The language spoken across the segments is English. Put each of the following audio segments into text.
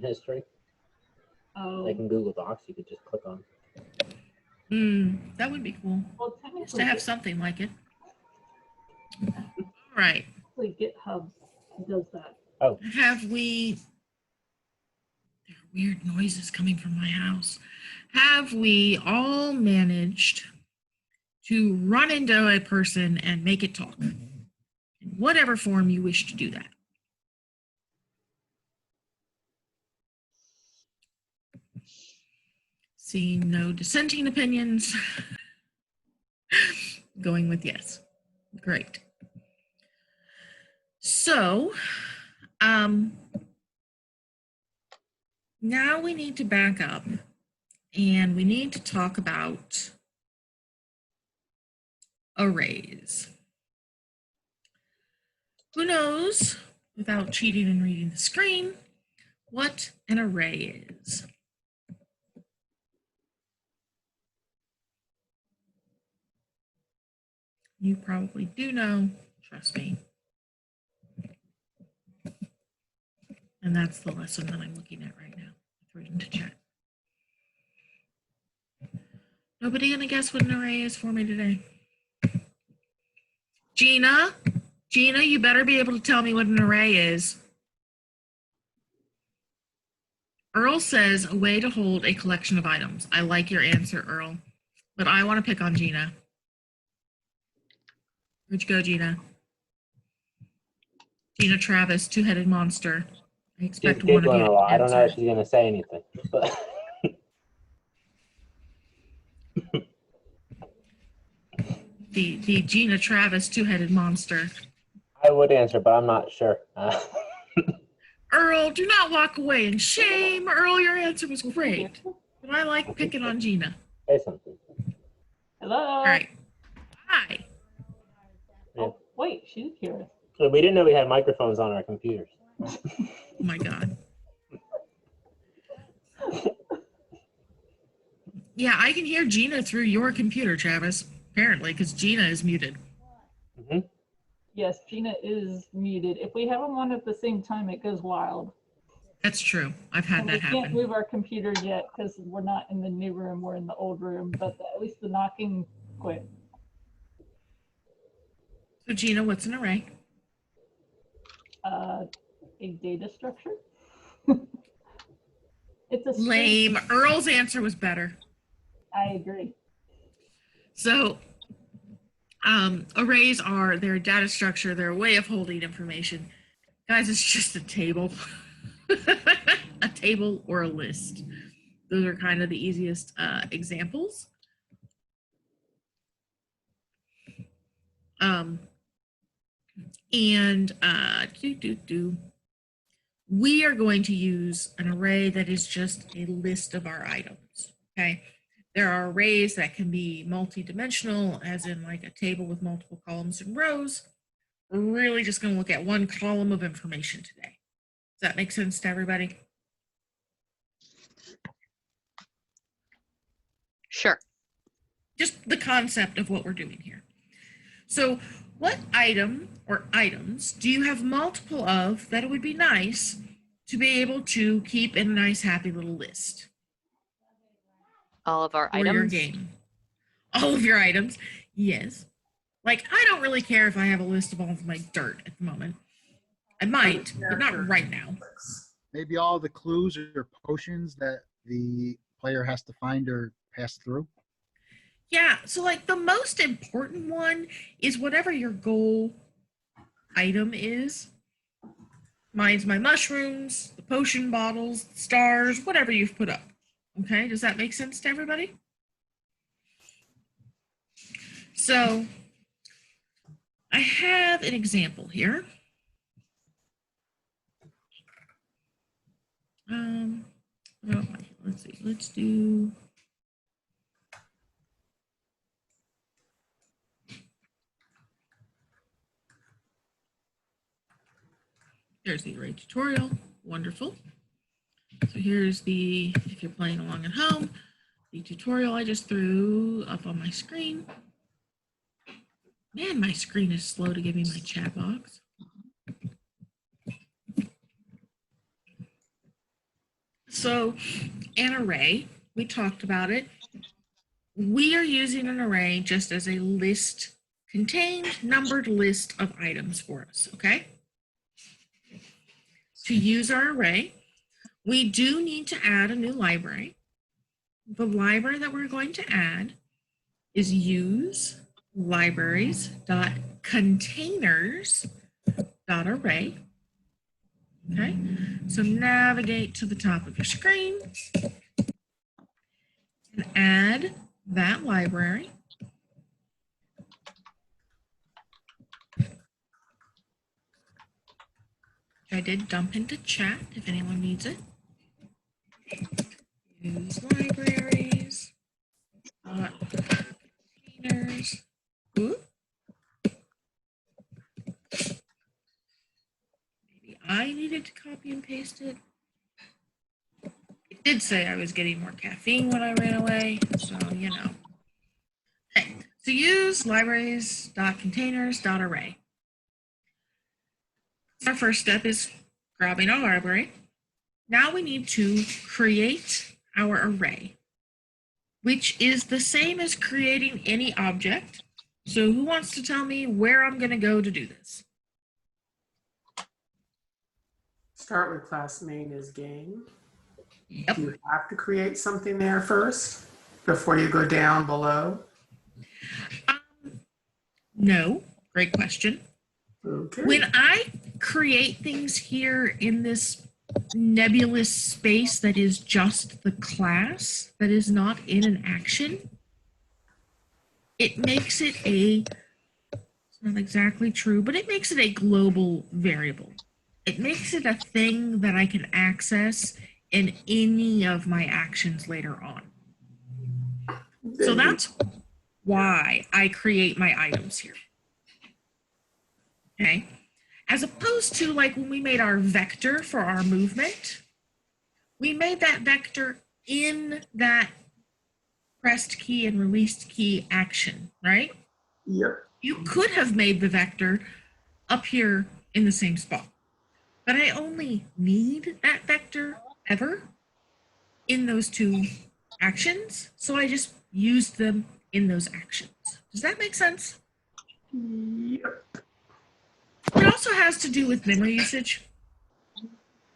history. Oh. Like in Google Docs, you could just click on. That would be cool. Well, Just to have something like it. All right. GitHub does that. Oh. Have we... There are weird noises coming from my house. Have we all managed to run into a person and make it talk? In whatever form you wish to do that. Seeing no dissenting opinions. Going with yes. Great. So, now we need to back up and we need to talk about arrays. Who knows, without cheating and reading the screen, what an array is? You probably do know, trust me. And that's the lesson that I'm looking at right now. Throw it into chat. Nobody gonna guess what an array is for me today? Gina, you better be able to tell me what an array is. Earl says a way to hold a collection of items. I like your answer, Earl, but I want to pick on Gina. Where'd you go, Gina? Gina Travis, two-headed monster. I expect one of you to answer. I don't know if she's going to say anything. But the Gina Travis, two-headed monster. I would answer, but I'm not sure. Earl, do not walk away in shame. Earl, your answer was great. But I like picking on Gina. Say something. Hello. All right. Hi. Oh, wait, she's here. So we didn't know we had microphones on our computers. Oh my God. Yeah, I can hear Gina through your computer, Travis, apparently, because Gina is muted. Mm-hmm. Yes, Gina is muted. If we have them on at the same time, it goes wild. That's true. I've had that happen. We can't move our computer yet because we're not in the new room. We're in the old room, but at least the knocking quit. So, Gina, what's an array? A data structure. It's a lame. Earl's answer was better. I agree. So, arrays are their data structure, their way of holding information. Guys, it's just a table. A table or a list. Those are kind of the easiest examples. We are going to use an array that is just a list of our items, okay? There are arrays that can be multi-dimensional, as in like a table with multiple columns and rows. We're really just going to look at one column of information today. Does that make sense to everybody? Sure. Just the concept of what we're doing here. So what item or items do you have multiple of that it would be nice to be able to keep in a nice, happy little list? All of our for items? Your game. All of your items, yes. Like, I don't really care if I have a list of all of my dirt at the moment. I might, but not right now. Maybe all the clues or potions that the player has to find or pass through. Yeah, so like the most important one is whatever your goal item is. Mine's my mushrooms, the potion bottles, the stars, whatever you've put up. Okay, does that make sense to everybody? So I have an example here. Let's see, let's do. There's the array tutorial, wonderful. So here's the, if you're playing along at home, the tutorial I just threw up on my screen. Man, my screen is slow to give me my chat box. So an array, we talked about it. We are using an array just as a list, contained numbered list of items for us, okay? To use our array, we do need to add a new library. The library that we're going to add is use libraries.containers.array. Okay, so navigate to the top of your screen and add that library. I did dump into chat if anyone needs it. Use libraries. Containers. Ooh. Maybe I needed to copy and paste it. It did say I was getting more caffeine when I ran away, so you know. Okay, so use libraries.containers.array. Our first step is grabbing our library. Now we need to create our array, which is the same as creating any object. So who wants to tell me where I'm going to go to do this? Start with class main as game. Yep. Do you have to create something there first before you go down below? No, great question. Okay. When I create things here in this nebulous space that is just the class, that is not in an action, it makes it it's not exactly true, but it makes it a global variable. It makes it a thing that I can access in any of my actions later on. So that's why I create my items here. Okay. As opposed to like when we made our vector for our movement, we made that vector in that pressed key and released key action, right? Yep. You could have made the vector up here in the same spot, but I only need that vector ever in those two actions, so I just used them in those actions. Does that make sense? Yep. It also has to do with memory usage.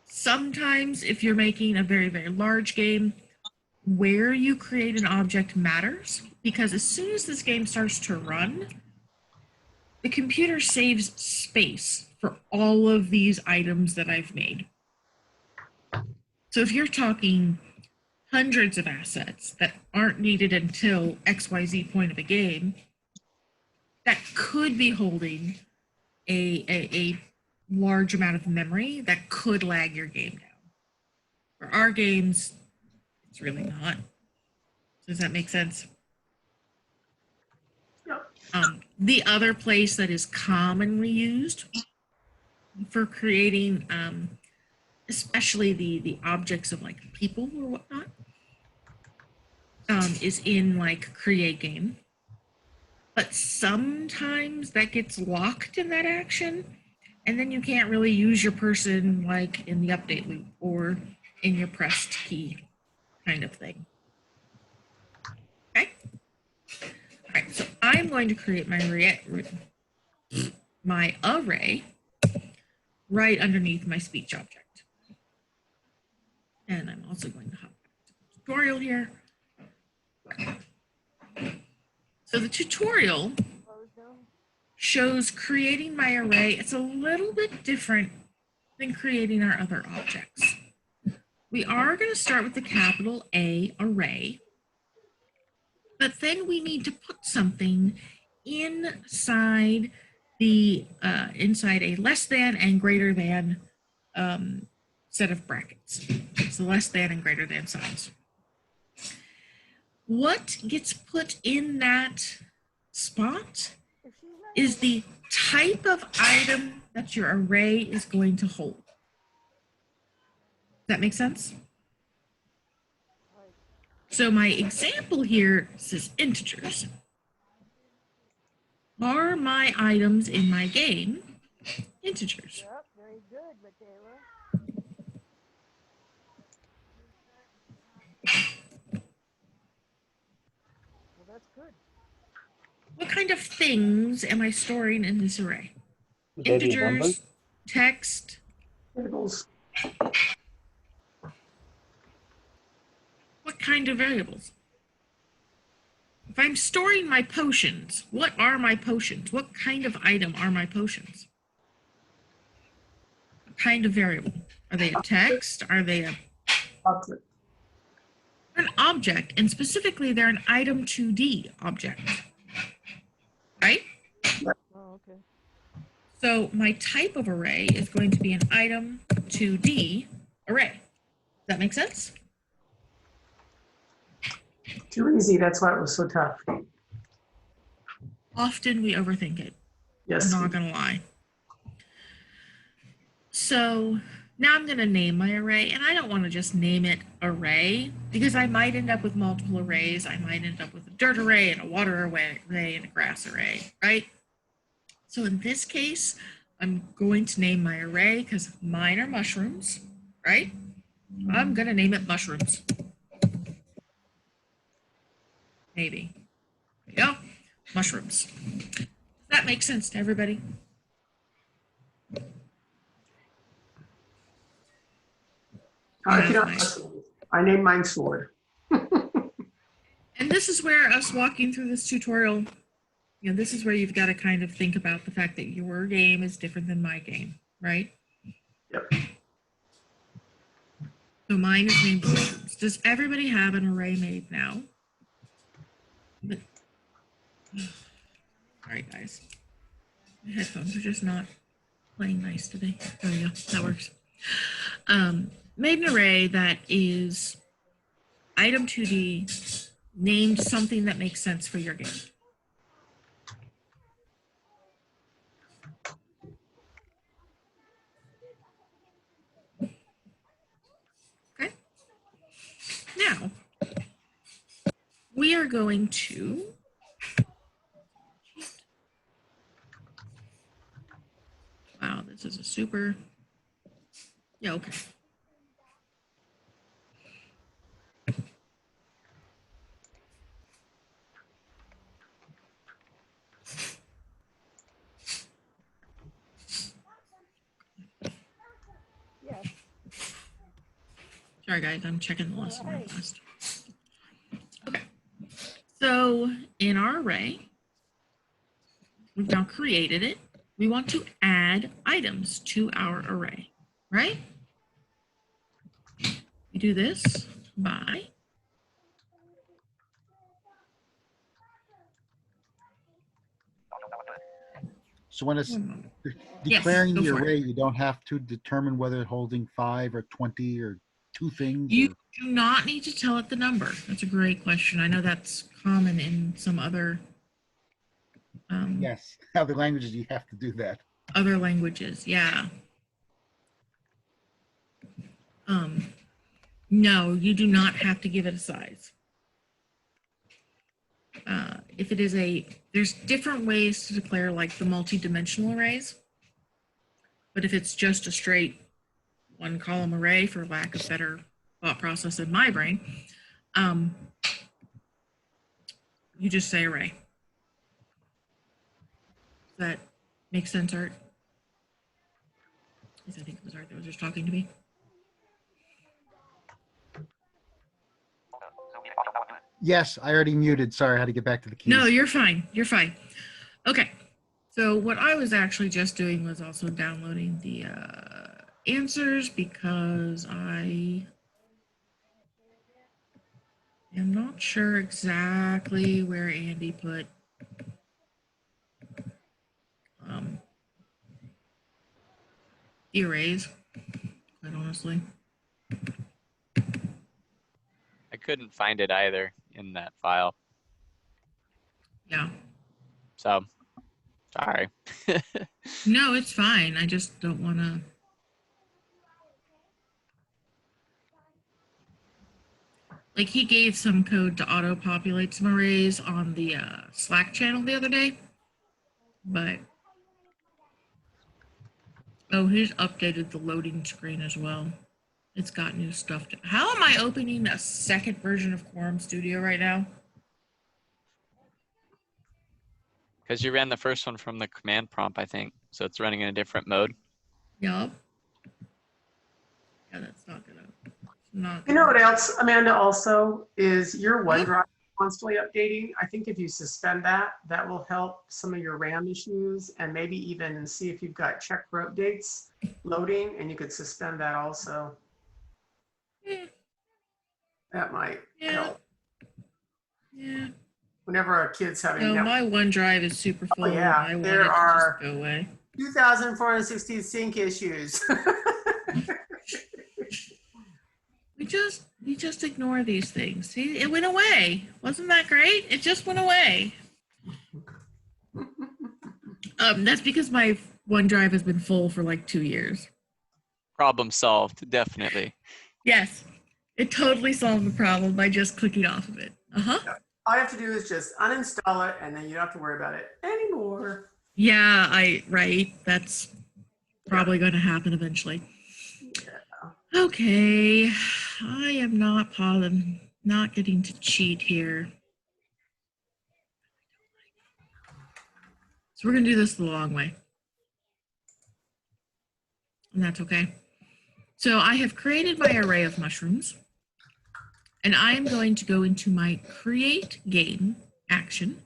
Sometimes if you're making a very, very large game, where you create an object matters, because as soon as this game starts to run, the computer saves space for all of these items that I've made. So if you're talking hundreds of assets that aren't needed until XYZ point of a game, that could be holding a large amount of memory that could lag your game down. For our games, it's really not. Does that make sense? Yep. The other place that is commonly used for creating, especially the objects of like people or whatnot, is in like create game. But sometimes that gets locked in that action, and then you can't really use your person like in the update loop or in your pressed key kind of thing. Okay? All right, so I'm going to create my array right underneath my speech object. And I'm also going to hop back to the tutorial here. So the tutorial shows creating my array. It's a little bit different than creating our other objects. We are going to start with the capital A, array, but then we need to put something inside the inside a less than and greater than set of brackets. So less than and greater than signs. What gets put in that spot is the type of item that your array is going to hold. Does that make sense? So my example here says integers. Are my items in my game integers? Yep, very good, Michaela. What kind of things am I storing in this array? Would they be numbers? Integers, text, Tables. what kind of variables? If I'm storing my potions, what are my potions? What kind of item are my potions? What kind of variable? Are they a text? Are they Object. an object? And specifically, they're an item 2D object, right? Oh, okay. So my type of array is going to be an item 2D array. Does that make sense? Too easy. That's why it was so tough. Often we overthink it. Yes. I'm not gonna lie. So now I'm gonna name my array, and I don't want to just name it array because I might end up with multiple arrays. I might end up with a dirt array and a water array and a grass array, right? So in this case, I'm going to name my array because mine are mushrooms, right? I'm gonna name it mushrooms. Maybe. There you go. Mushrooms. Does that make sense to everybody? If you don't- I named mine Sword. And this is where us walking through this tutorial, you know, this is where you've got to kind of think about the fact that your game is different than my game, right? Yep. So mine is named mushrooms. Does everybody have an array made now? But, all right, guys. My headphones are just not playing nice today. There we go. That works. Made an array that is item 2D, named something that makes sense for your game. Okay. Now, we are going to wow, this is a super, yeah, okay. Yes. Sorry, guys, I'm checking the lesson real fast. Okay. So in our array, we've now created it. We want to add items to our array, right? We do this by So when it's one moment. declaring go the for it. array, you don't have to determine whether it's holding 5 or 20 or 2 things. You or- do not need to tell it the number. That's a great question. I know that's common in some other Yes, other languages you have to do that. other languages. Yeah. No, you do not have to give it a size. If it is there's different ways to declare like the multi-dimensional arrays. But if it's just a straight one column array, for lack of better thought process in my brain, you just say array. Does that make sense, Art? Yes, I think it was Art that was just talking to me. Yes, I already muted. Sorry, I had to get back to the keys. No, you're fine. You're fine. Okay. So what I was actually just doing was also downloading the answers because I am not sure exactly where Andy put the arrays, quite honestly. I couldn't find it either in that file. Yeah. So, sorry. No, it's fine. I just don't want to. Like he gave some code to auto-populate some arrays on the Slack channel the other day, but oh, he's updated the loading screen as well. It's got new stuff. How am I opening a second version of Quorum Studio right now? Because you ran the first one from the command prompt, I think. So it's running in a different mode. Yup. Yeah, that's not gonna. Not You know gonna. what else, Amanda, also is your OneDrive constantly updating. I think if you suspend that, that will help some of your RAM issues and maybe even see if you've got check for updates loading, and you could suspend that also. Eh, That might yeah. help. Yeah. Whenever our kids having No, network. my OneDrive is super full. yeah, I want there it to are- just go away. 2,460 sync issues. We just ignore these things. See, it went away. Wasn't that great? It just went away. That's because my OneDrive has been full for like 2 years. Problem solved, definitely. Yes, it totally solved the problem by just clicking off of it. Uh-huh. All you have to do is just uninstall it, and then you don't have to worry about it anymore. Yeah, right. That's probably going to happen eventually. Yeah. Okay, I am not getting to cheat here. So we're going to do this the long way. And that's okay. So I have created my array of mushrooms. And I am going to go into my create game action.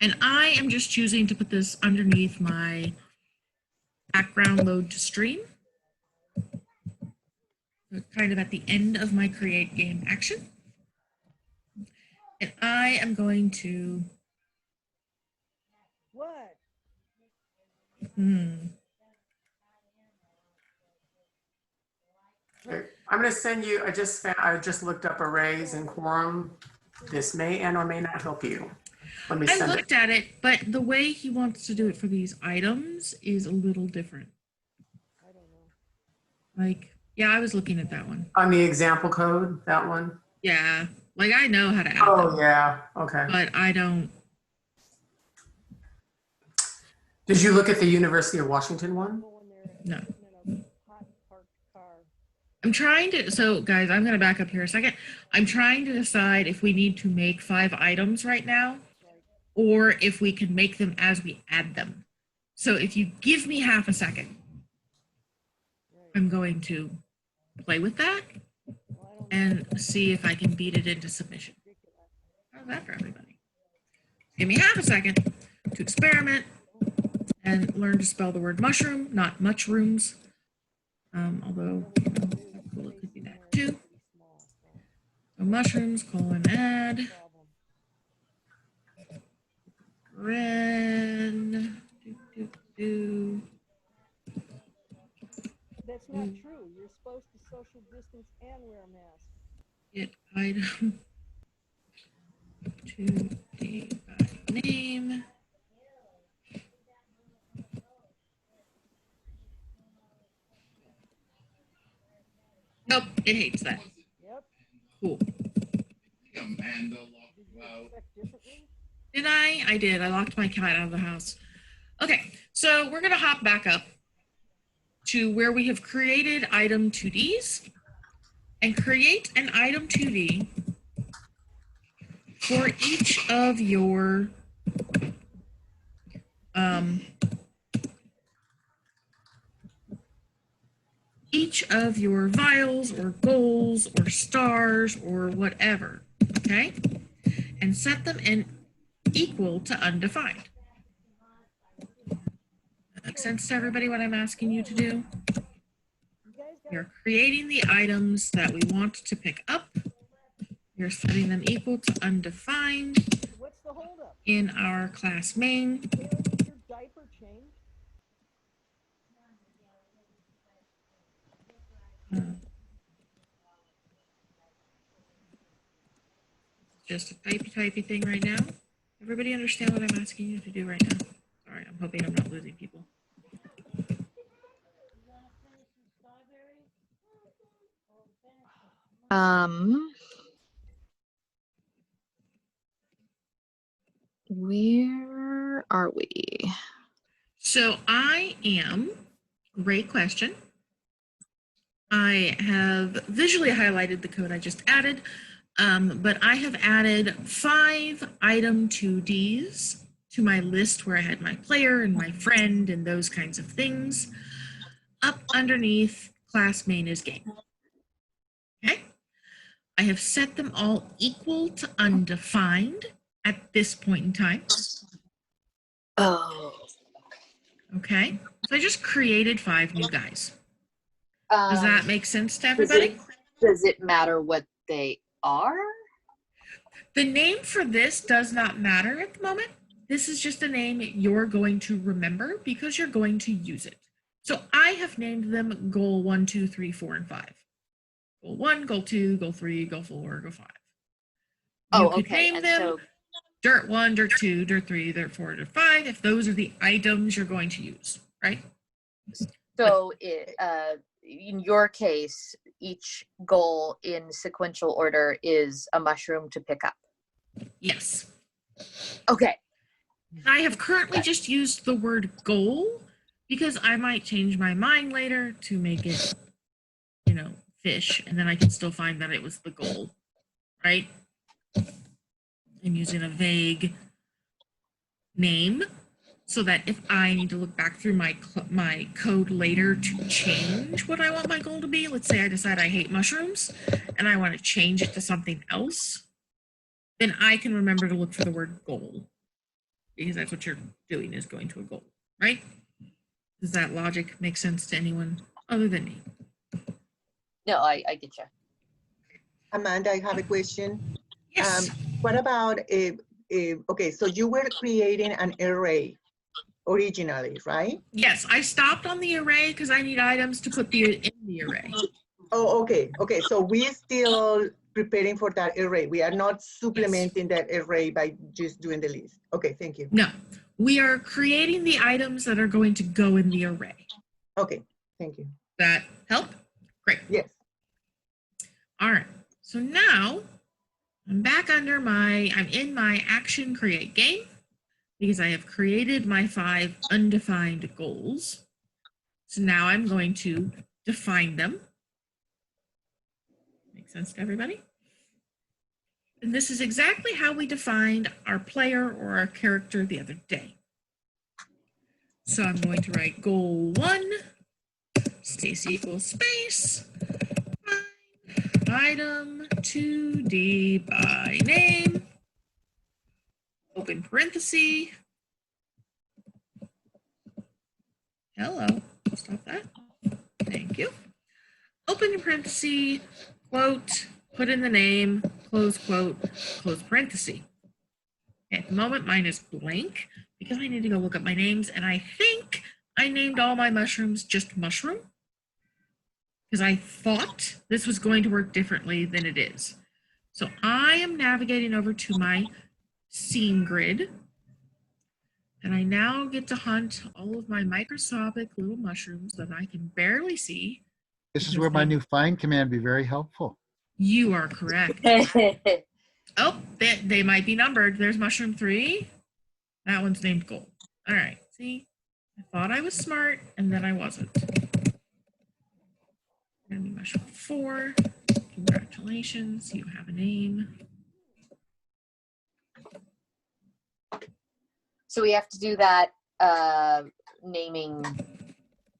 And I am just choosing to put this underneath my background load to stream. So kind of at the end of my create game action. And I am going to, What? Okay. I'm going to send you, I just looked up arrays in Quorum. This may and or may not help you. Let me I send it. looked at it, but the way he wants to do it for these items is a little different. I don't know. Like, yeah, I was looking at that one. On the example code, that one. Yeah, like I know how to add Oh, them, yeah. Okay. but I don't. Did you look at the University of Washington one? Go in there No. in a hot parked car. I'm trying to, so guys, I'm going to back up here a second. I'm trying to decide if we need to make 5 items right now, or if we can make them as we add them. So if you give me half a second, I'm going to play with that Well, I don't know. and see if I can beat it into submission. How's that for everybody? Give me half a second to experiment and learn to spell the word mushroom, not mushrooms. Although, you know, cool, it could be that too. So mushrooms, add, red, do. That's not true. You're supposed to social distance and wear a mask. Get item to the by name. Nope, it hates that. Yep. Cool. Amanda Did you expect differently? Did I? I did. I locked my cat out of the house. Okay, so we're gonna hop back up to where we have created item 2Ds and create an item 2D for each of your vials or goals or stars or whatever, okay? And set them in equal to undefined. That makes sense to everybody what I'm asking you to do? You guys got You're creating the items that we want to pick up. You're setting them equal to undefined what's the holdup? in our class main. Taylor, did your diaper change? Just a typey thing right now. Everybody understand what I'm asking you to do right now? Sorry, I'm hoping I'm not losing people. Where are we? So I am, great question. I have visually highlighted the code I just added, but I have added 5 item 2Ds to my list where I had my player and my friend and those kinds of things. Up underneath class main is game. Okay. I have set them all equal to undefined at this point in time. Oh. Okay. So I just created 5 new guys. Does that make sense to everybody? Does it matter what they are? The name for this does not matter at the moment. This is just a name you're going to remember because you're going to use it. So I have named them goal 1, 2, 3, 4, and 5. Goal 1, goal 2, goal 3, goal 4, goal 5. You could name And them so dirt 1, dirt 2, dirt 3, dirt 4, dirt 5 if those are the items you're going to use, right? in your case, each goal in sequential order is a mushroom to pick up. Yes. Okay. I have currently just used the word goal because I might change my mind later to make it, fish, and then I can still find that it was the goal, right? I'm using a vague name so that if I need to look back through my code later to change what I want my goal to be, let's say I decide I hate mushrooms and I want to change it to something else, then I can remember to look for the word goal because that's what you're doing is going to a goal, right? Does that logic make sense to anyone other than me? No, I get you. Amanda, I have a question. Yes. What about okay, so you were creating an array originally, right? Yes, I stopped on the array because I need items to put in the array. Oh, okay. Okay, so we're still preparing for that array. We are not supplementing that array by just doing the list. Okay, thank you. No, we are creating the items that are going to go in the array. Okay, thank you. That help? Great. Yes. All right, so now I'm back under I'm in my action create game because I have created my 5 undefined goals. So now I'm going to define them. Make sense to everybody? And this is exactly how we defined our player or our character the other day. So I'm going to write goal 1, space equals space, item 2D by name, open parenthesis. Hello, stop that. Thank you. Open parenthesis, quote, put in the name, close quote, close parenthesis. At the moment, mine is blank because I need to go look up my names, and I think I named all my mushrooms just mushroom because I thought this was going to work differently than it is. So I am navigating over to my scene grid, and I now get to hunt all of my microscopic little mushrooms that I can barely see. This is where my new find command be very helpful. You are correct. Oh, they might be numbered. There's mushroom 3. That one's named gold. All right, see? I thought I was smart, and then I wasn't. Gonna be mushroom 4. Congratulations, you have a name. So we have to do that naming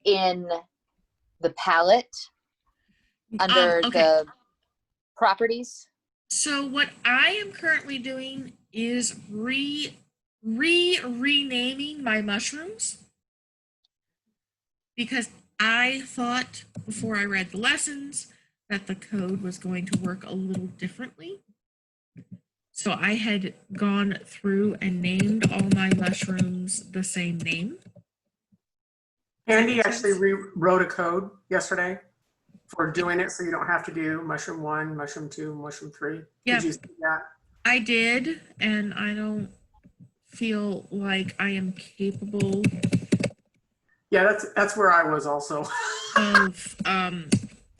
in the palette under Okay. the properties. So what I am currently doing is renaming my mushrooms because I thought before I read the lessons that the code was going to work a little differently. So I had gone through and named all my mushrooms the same name. Andy actually rewrote a code yesterday for doing it, so you don't have to do mushroom 1, mushroom 2, mushroom 3. Yeah. Did you see that? I did, and I don't feel like I am capable Yeah, that's where I was also. of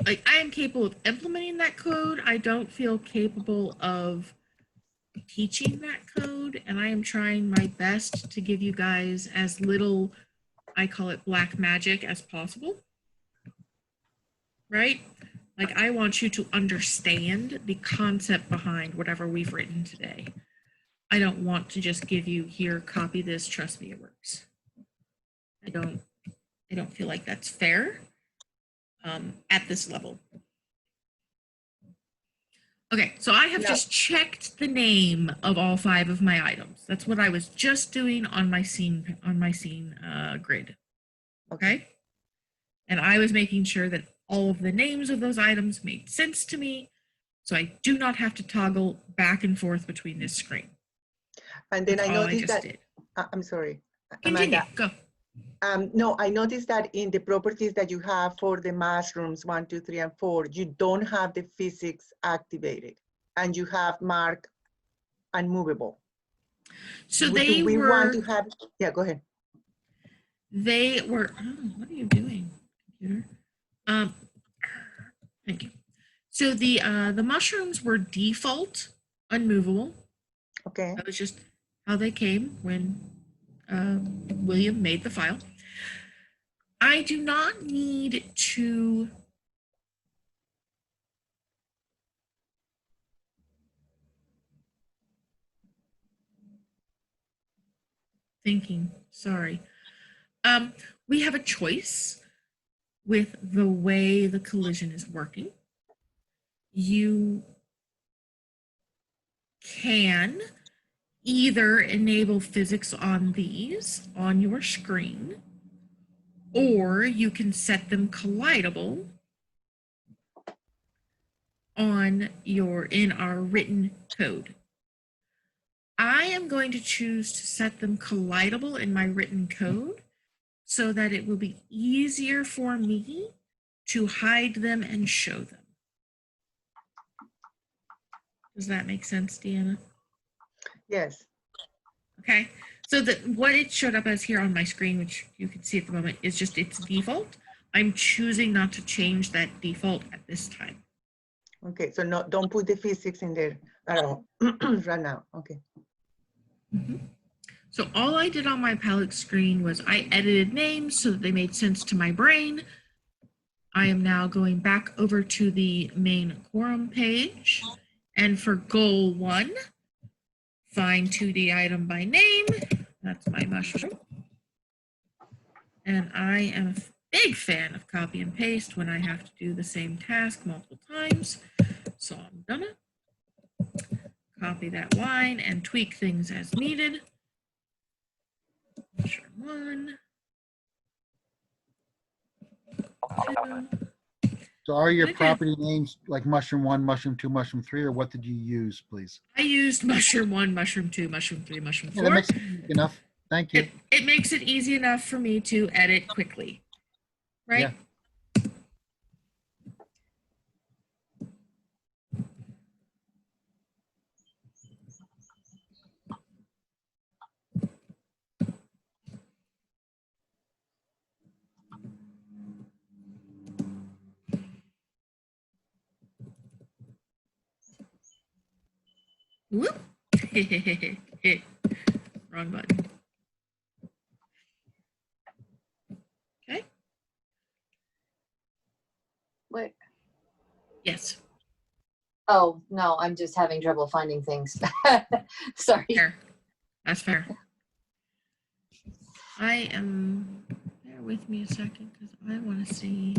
like I am capable of implementing that code. I don't feel capable of teaching that code, and I am trying my best to give you guys as little, I call it black magic, as possible. Right? Like I want you to understand the concept behind whatever we've written today. I don't want to just give you here, copy this, trust me, it works. I don't feel like that's fair at this level. Okay, so I have No. just checked the name of all 5 of my items. That's what I was just doing on my scene grid. Okay? And I was making sure that all of the names of those items made sense to me, so I do not have to toggle back and forth between this screen. And then That's I all noticed just that, did. I'm sorry, Continue, Amanda. go. No, I noticed that in the properties that you have for the mushrooms 1, 2, 3, and 4, you don't have the physics activated, and you have marked unmovable. So Do they we were, want to have, yeah, go ahead. they were, oh, what are you doing, computer? Thank you. So the mushrooms were default unmovable. Okay. That was just how they came when William made the file. I do not need to sorry. We have a choice with the way the collision is working. You can either enable physics on these on your screen, or you can set them collidable on in our written code. I am going to choose to set them collidable in my written code so that it will be easier for me to hide them and show them. Does that make sense, Deanna? Yes. Okay, so what it showed up as here on my screen, which you can see at the moment, is just its default. I'm choosing not to change that default at this time. Okay, so no, don't put the physics in there at all right now. Okay. Mm-hmm. So all I did on my palette screen was I edited names so that they made sense to my brain. I am now going back over to the main Quorum page. And for goal 1, find 2D item by name. That's my mushroom. And I am a big fan of copy and paste when I have to do the same task multiple times. So I'm gonna copy that line and tweak things as needed. Mushroom 1. 2. So are your Okay. property names like mushroom 1, mushroom 2, mushroom 3, or what did you use, please? I used mushroom 1, mushroom 2, mushroom 3, mushroom 4. Yeah, that makes it easy enough. Thank you. It makes it easy enough for me to edit quickly, right? Yeah. Whoop. Wrong button. Okay. Wait. Yes. Oh, no, I'm just having trouble finding things. Sorry. Fair. That's fair. I am. Bear with me a second because I want to see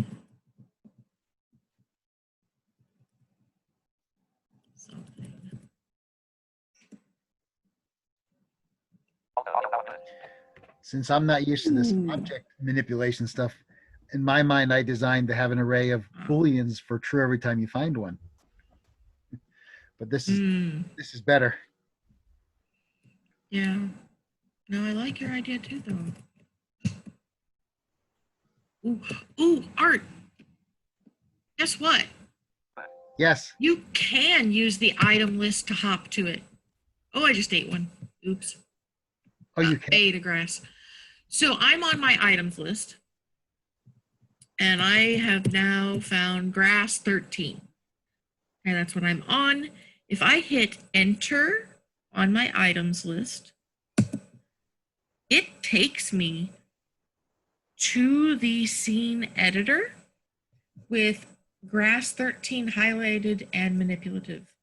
something. Since I'm not used to this Ooh. object manipulation stuff, in my mind, I designed to have an array of booleans for true every time you find one. But this is better. Yeah. No, I like your idea too, though. Ooh, Art. Guess what? Yes. You can use the item list to hop to it. Oh, I just ate one. Oops. Oh, you can. I ate a grass. So I'm on my items list. And I have now found grass 13. And that's what I'm on. If I hit enter on my items list, it takes me to the scene editor with grass 13 highlighted and manipulative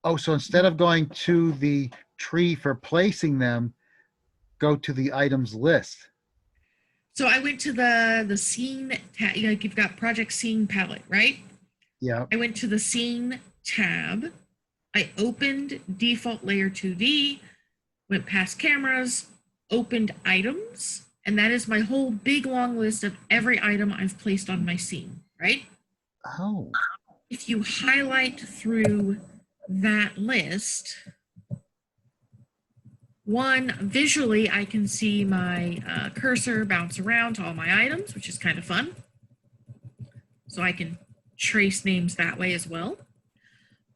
Oh, so instead of going to the tree for placing them, go to the items list. So I went to the scene tab. Like you've got project scene palette, right? Yeah. I went to the scene tab. I opened default layer 2D, went past cameras, opened items, and that is my whole big long list of every item I've placed on my scene, right? Oh, If you highlight through that list, one, visually, I can see my cursor bounce around to all my items, which is kind of fun. So I can trace names that way as well.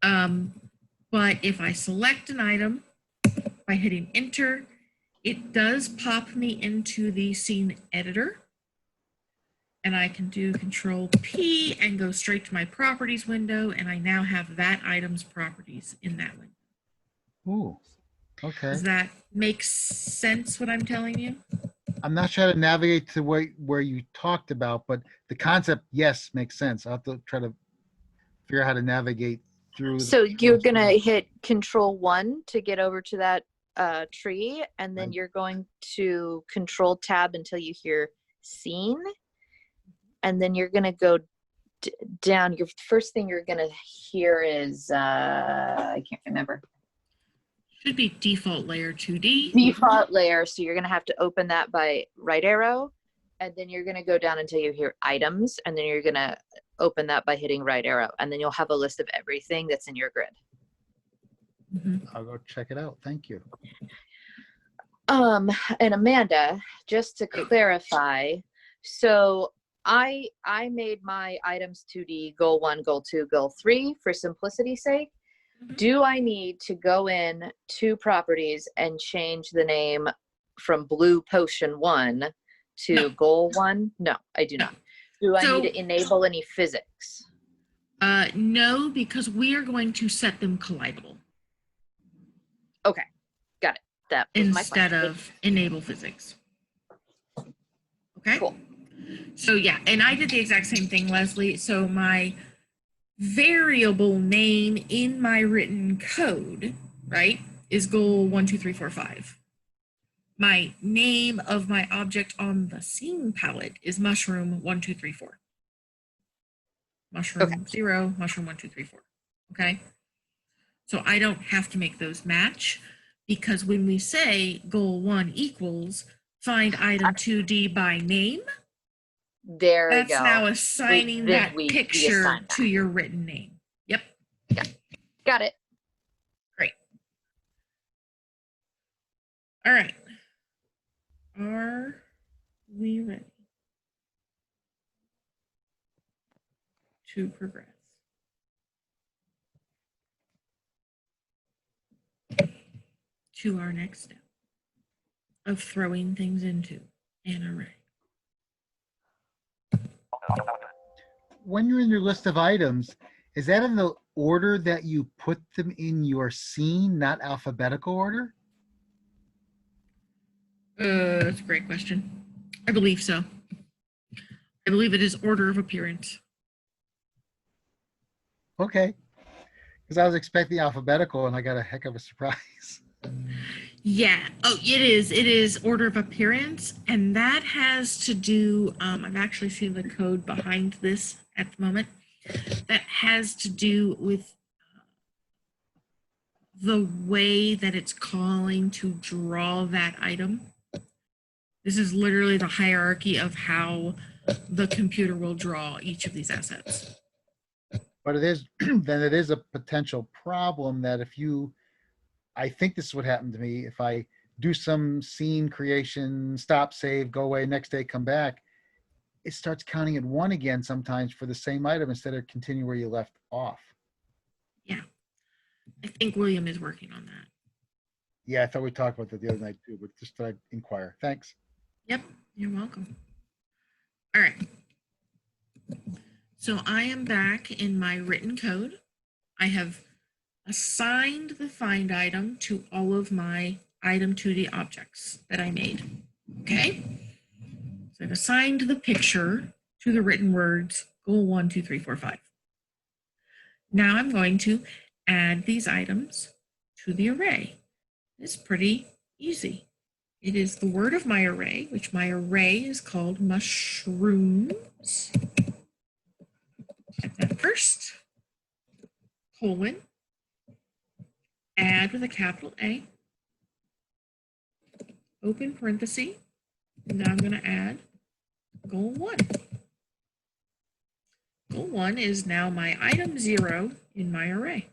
But if I select an item by hitting enter, it does pop me into the scene editor. And I can do Control P and go straight to my properties window. And I now have that item's properties in that window. ooh, okay. Does that make sense what I'm telling you? I'm not sure how to navigate to where you talked about, but the concept, yes, makes sense. I'll have to try to figure out how to navigate through. So you're gonna hit Control 1 to get over to that tree, and then Right. you're going to Control Tab until you hear Scene, and then you're gonna go down. Your first thing you're gonna hear is I can't remember. Should be default layer 2D. Default layer. So you're gonna have to open that by right arrow, and then you're gonna go down until you hear Items, and then you're gonna open that by hitting right arrow, and then you'll have a list of everything that's in your grid. I'll go check it out. Thank you. And Amanda, just to clarify, so I made my items 2D goal 1, goal 2, goal 3 for simplicity's sake. Do I need to go in to properties and change the name from Blue Potion 1 to No. goal 1? No, I do not. Do I So- need to enable any physics? No, because we are going to set them collidable Okay, got it. That was my instead question. of enable physics. Okay. Cool. So yeah, and I did the exact same thing, Leslie. So my variable name in my written code, right, is goal 1, 2, 3, 4, 5. My name of my object on the scene palette is mushroom 1, 2, 3, 4. Mushroom 0, mushroom 1, 2, 3, 4. Okay. So I don't have to make those match, because when we say goal 1 equals find item 2D by name, There we that's go. now assigning then that we picture assign that. to your written name. Yep. Got it. Great. All right. Are we ready to progress? To our next step of throwing things into an array. When you're in your list of items, is that in the order that you put them in your scene, not alphabetical order? That's a great question. I believe so. I believe it is order of appearance. Okay. Because I was expecting alphabetical and I got a heck of a surprise. Yeah. Oh, it is. It is order of appearance. And that has to do, I've actually seen the code behind this at the moment. That has to do with the way that it's calling to draw that item. This is literally the hierarchy of how the computer will draw each of these assets. But it is, then it is a potential problem that if you, I think this would happen to me, if I do some scene creation, stop, save, go away, next day, come back, it starts counting at 1 again sometimes for the same item instead of continue where you left off. Yeah. I think William is working on that. Yeah, I thought we talked about that the other night too, but just thought I'd inquire. Thanks. Yep, you're welcome. All right. So I am back in my written code. I have assigned the find item to all of my item 2D objects that I made. Okay. So I've assigned the picture to the written words goal 1, 2, 3, 4, 5. Now I'm going to add these items to the array. It's pretty easy. It is the word of my array, which my array is called mushrooms. Type that first, colon, add with a capital A, open parenthesis, and now I'm going to add goal 1. Goal 1 is now my item 0 in my array.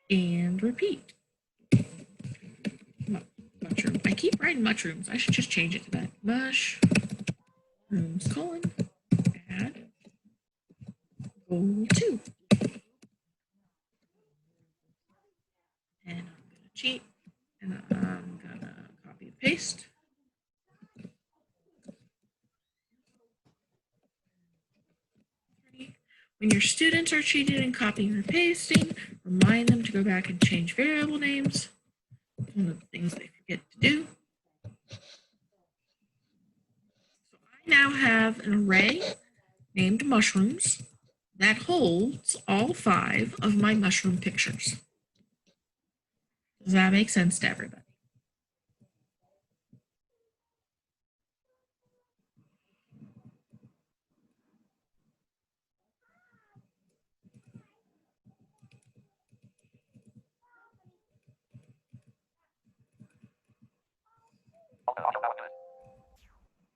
And repeat. Mushroom. I keep writing mushrooms. I should just change it to that. Mushrooms, colon, add, goal 2. And I'm going to cheat, and I'm going to copy and paste. When your students are cheating and copying or pasting, remind them to go back and change variable names. One of the things they forget to do. So I now have an array named mushrooms that holds all 5 of my mushroom pictures. Does that make sense to everybody?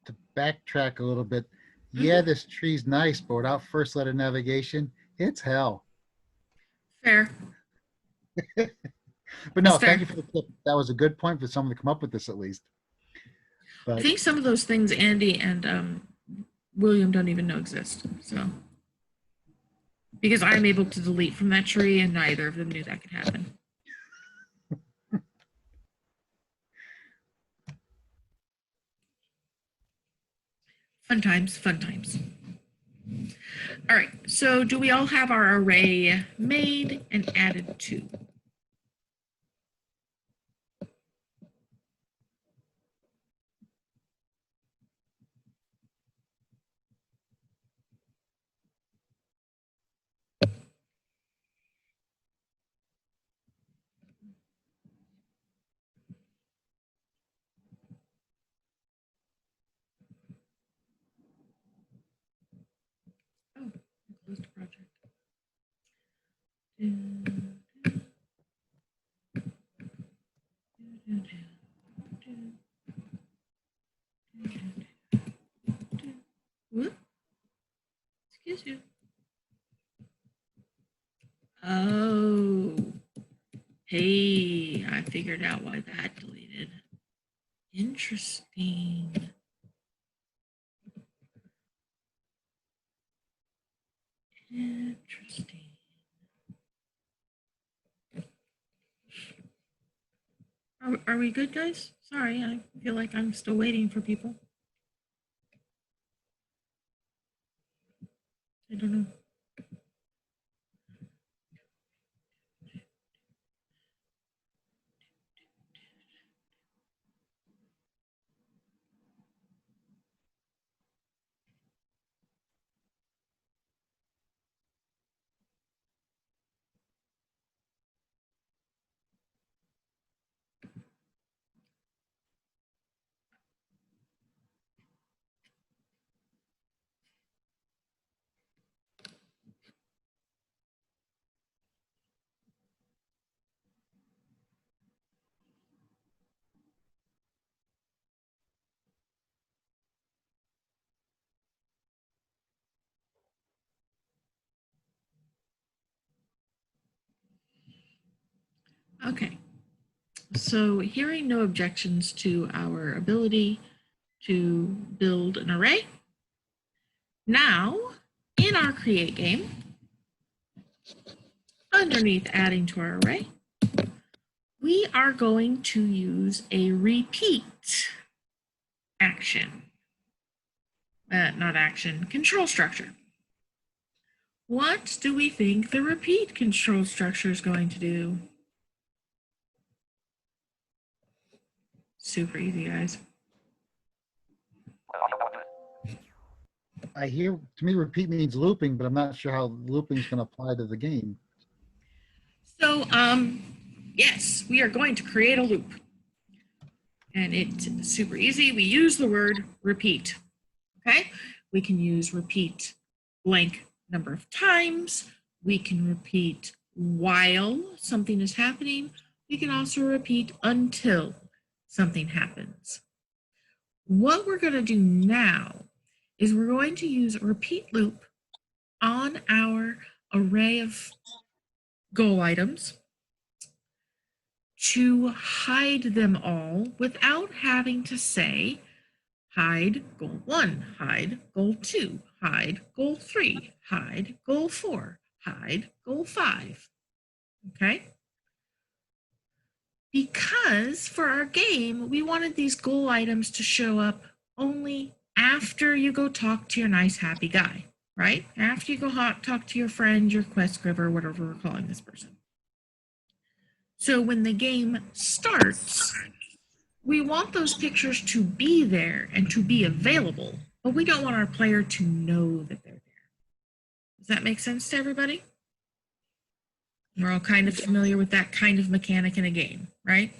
To backtrack a little bit, yeah, this tree's nice, but without first letter navigation, it's hell. Fair. But no, That's fair. thank you for the tip. That was a good point for someone to come up with this at least. I But think some of those things Andy and William don't even know exist. So, because I'm able to delete from that tree, and neither of them knew that could happen. Fun times, fun times. All right, so do we all have our array made and added to? Oh, I closed the project. Whoop. Excuse you. Oh, hey, I figured out why that deleted. Interesting. Interesting. Are we good, guys? Sorry, I feel like I'm still waiting for people. I don't know. Okay. So hearing no objections to our ability to build an array, now in our create game, underneath adding to our array, we are going to use a repeat action. Not action, control structure. What do we think the repeat control structure is going to do? Super easy, guys. I hear, to me, repeat means looping, but I'm not sure how looping is going to apply to the game. So, yes, we are going to create a loop. And it's super easy. We use the word repeat, okay? We can use repeat blank number of times. We can repeat while something is happening. We can also repeat until something happens. What we're going to do now is we're going to use a repeat loop on our array of goal items to hide them all without having to say hide goal 1, hide goal 2, hide goal 3, hide goal 4, hide goal 5. Okay? Because for our game, we wanted these goal items to show up only after you go talk to your nice happy guy, right? After you go talk to your friend, your quest giver, whatever we're calling this person. So when the game starts, we want those pictures to be there and to be available, but we don't want our player to know that they're there. Does that make sense to everybody? We're all kind of familiar with that kind of mechanic in a game, right?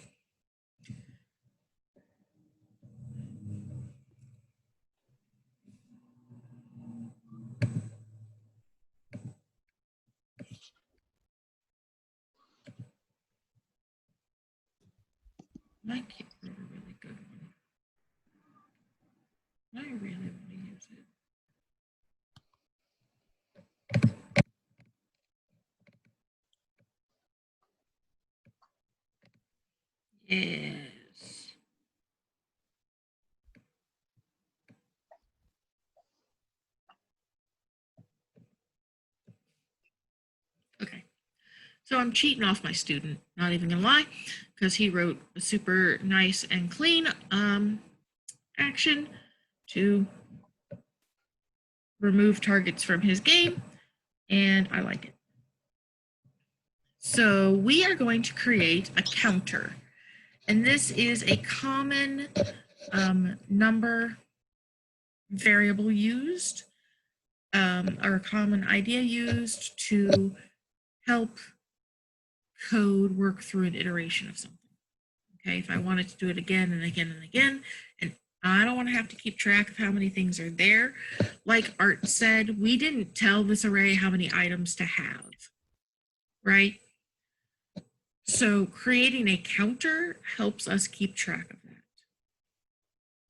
My kids are a really good one. I really want to use it. Yes. Okay. So I'm cheating off my student, not even gonna lie, because he wrote a super nice and clean action to remove targets from his game, and I like it. So we are going to create a counter, and this is a common number variable used, or a common idea used to help code work through an iteration of something. Okay, if I wanted to do it again and again and again, and I don't want to have to keep track of how many things are there. Like Art said, we didn't tell this array how many items to have, right? So creating a counter helps us keep track of that.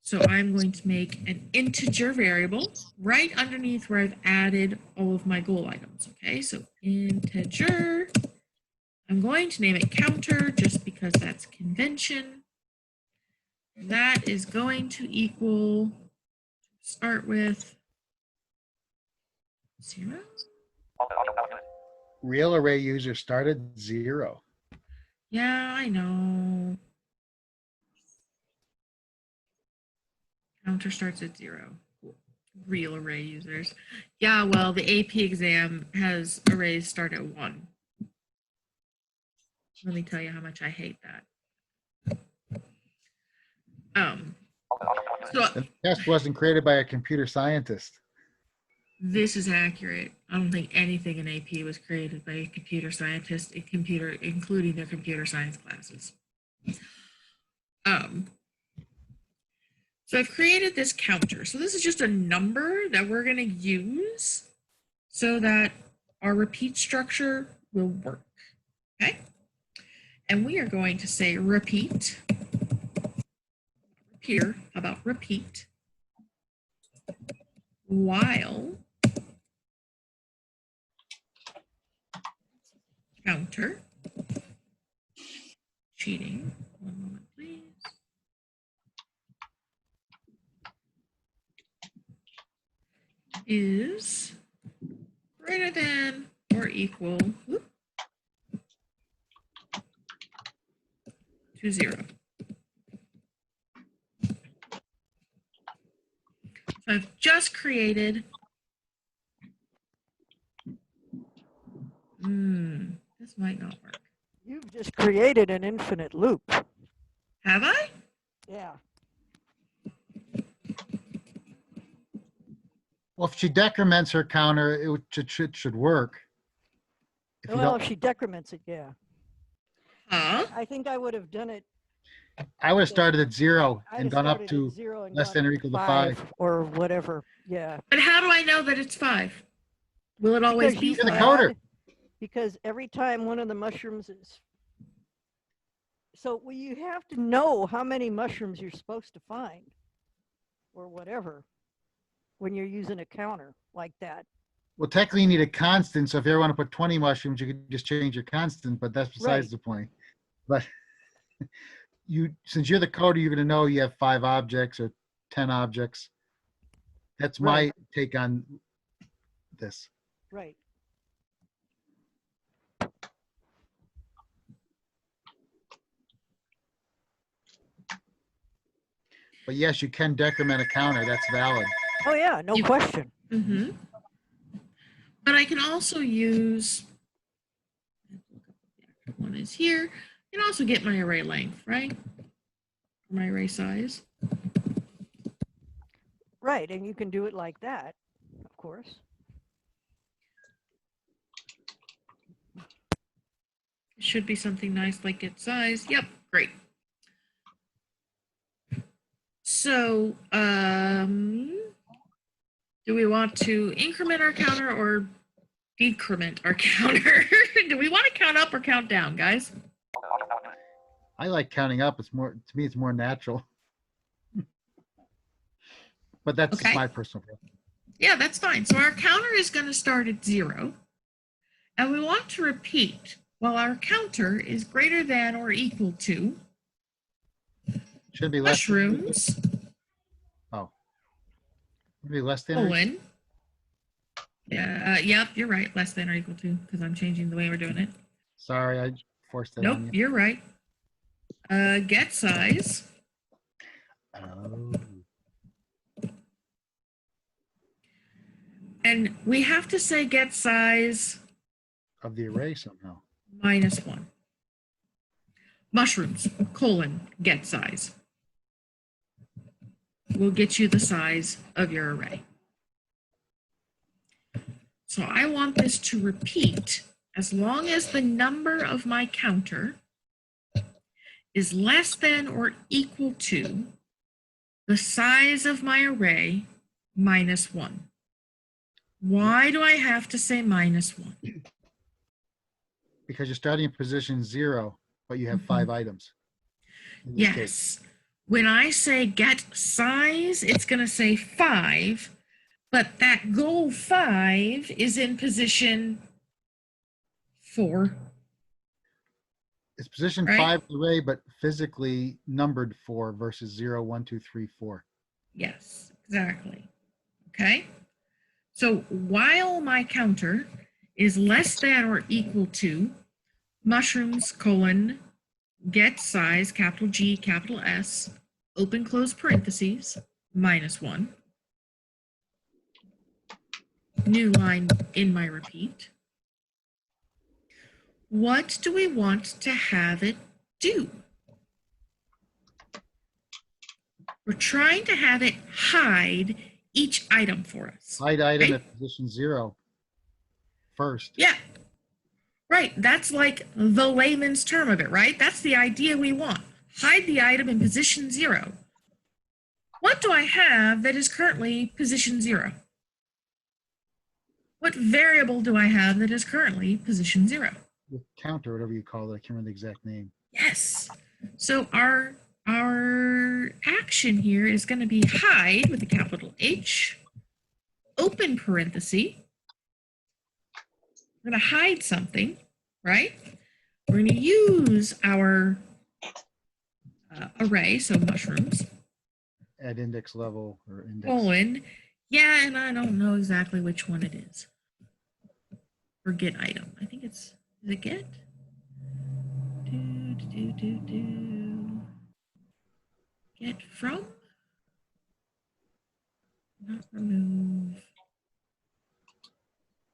So I'm going to make an integer variable right underneath where I've added all of my goal items. Okay, so integer. I'm going to name it counter just because that's convention. That is going to equal, start with 0. Real array user started 0. Yeah, I know. Counter starts at 0. Real array users. Yeah, well, the AP exam has arrays start at 1. Let me tell you how much I hate that. So The test wasn't created by a computer scientist. this is accurate. I don't think anything in AP was created by a computer scientist, including their computer science classes. So I've created this counter. So this is just a number that we're going to use so that our repeat structure will work. Okay. And we are going to say repeat. Here, how about repeat while counter, cheating, one moment please, is greater than or equal to 0. So I've just created, this might not work. You've just created an infinite loop. Have I? Yeah. Well, if she decrements her counter, should work. If you Well, don't, if she decrements it, yeah. Huh? I think I would have done it. I would have started at 0 I'd and have gone up started to at 0 and less gone than or up equal to 5 5. or whatever. Yeah. But how do I know that it's 5? Will it always Because be you You're the 5? coder. add, because every time one of the mushrooms is, so well, you have to know how many mushrooms you're supposed to find or whatever when you're using a counter like that. Well, technically you need a constant. So if you ever want to put 20 mushrooms, you could just change your constant, but that's besides Right. the point. But since you're the coder, you're going to know you have 5 objects or 10 objects. That's my Right. take on this. Right. But yes, you can decrement a counter. That's valid. Oh yeah, no You- question. Mm-hmm. But I can also use, one is here. I can also get my array length, right? My array size. Right, and you can do it like that, of course. It should be something nice like get size. Yep, great. So, do we want to increment our counter or decrement our counter? Do we want to count up or count down, guys? I like counting up. It's more, to me, it's more natural. But that's Okay. my personal preference. Yeah, that's fine. So our counter is going to start at 0. And we want to repeat while our counter is greater than or equal to Should be less. mushrooms, Should be less than. or equal- colon. Yeah, yep, you're right. Less than or equal to, because I'm changing the way we're doing it. Sorry, I forced it Nope, on you. you're right. Get size. Oh. And we have to say get size Of the array somehow. -1. Mushrooms, colon, get size. Will get you the size of your array. So I want this to repeat as long as the number of my counter is less than or equal to the size of my array -1. Why do I have to say -1? Because you're starting in position 0, but you have 5 items. in this case. Yes. When I say get size, it's going to say 5, but that goal 5 is in position 4. It's position Right. 5 array, but physically numbered 4 versus 0, 1, 2, 3, 4. Yes, exactly. Okay. So while my counter is less than or equal to mushrooms, colon, get size, capital G, capital S, open close parentheses, -1. New line in my repeat. What do we want to have it do? We're trying to have it hide each item for us. Hide item Right. at position 0 first. Yeah. Right. That's like the layman's term of it, right? That's the idea we want. Hide the item in position 0. What do I have that is currently position 0? What variable do I have that is currently position 0? The counter, whatever you call it. I can't remember the exact name. Yes. So our action here is going to be hide with a capital H, open parenthesis. We're going to hide something, right? We're going to use our array, so mushrooms, At index level or index. colon. Yeah, and I don't know exactly which one it is. Or get item. I think it's, is it get? Get from? Not remove.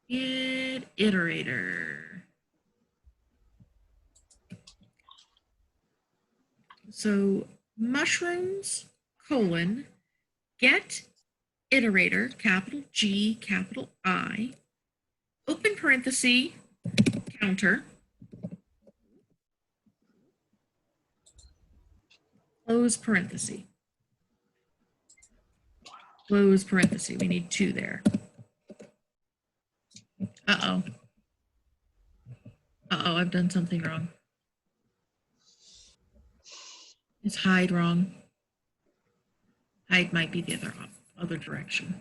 Get iterator. So mushrooms, colon, get iterator, capital G, capital I, open parenthesis, counter, close parenthesis. Close parenthesis. We need 2 there. Uh-oh. Uh-oh, I've done something wrong. Is hide wrong? Hide might be the other direction.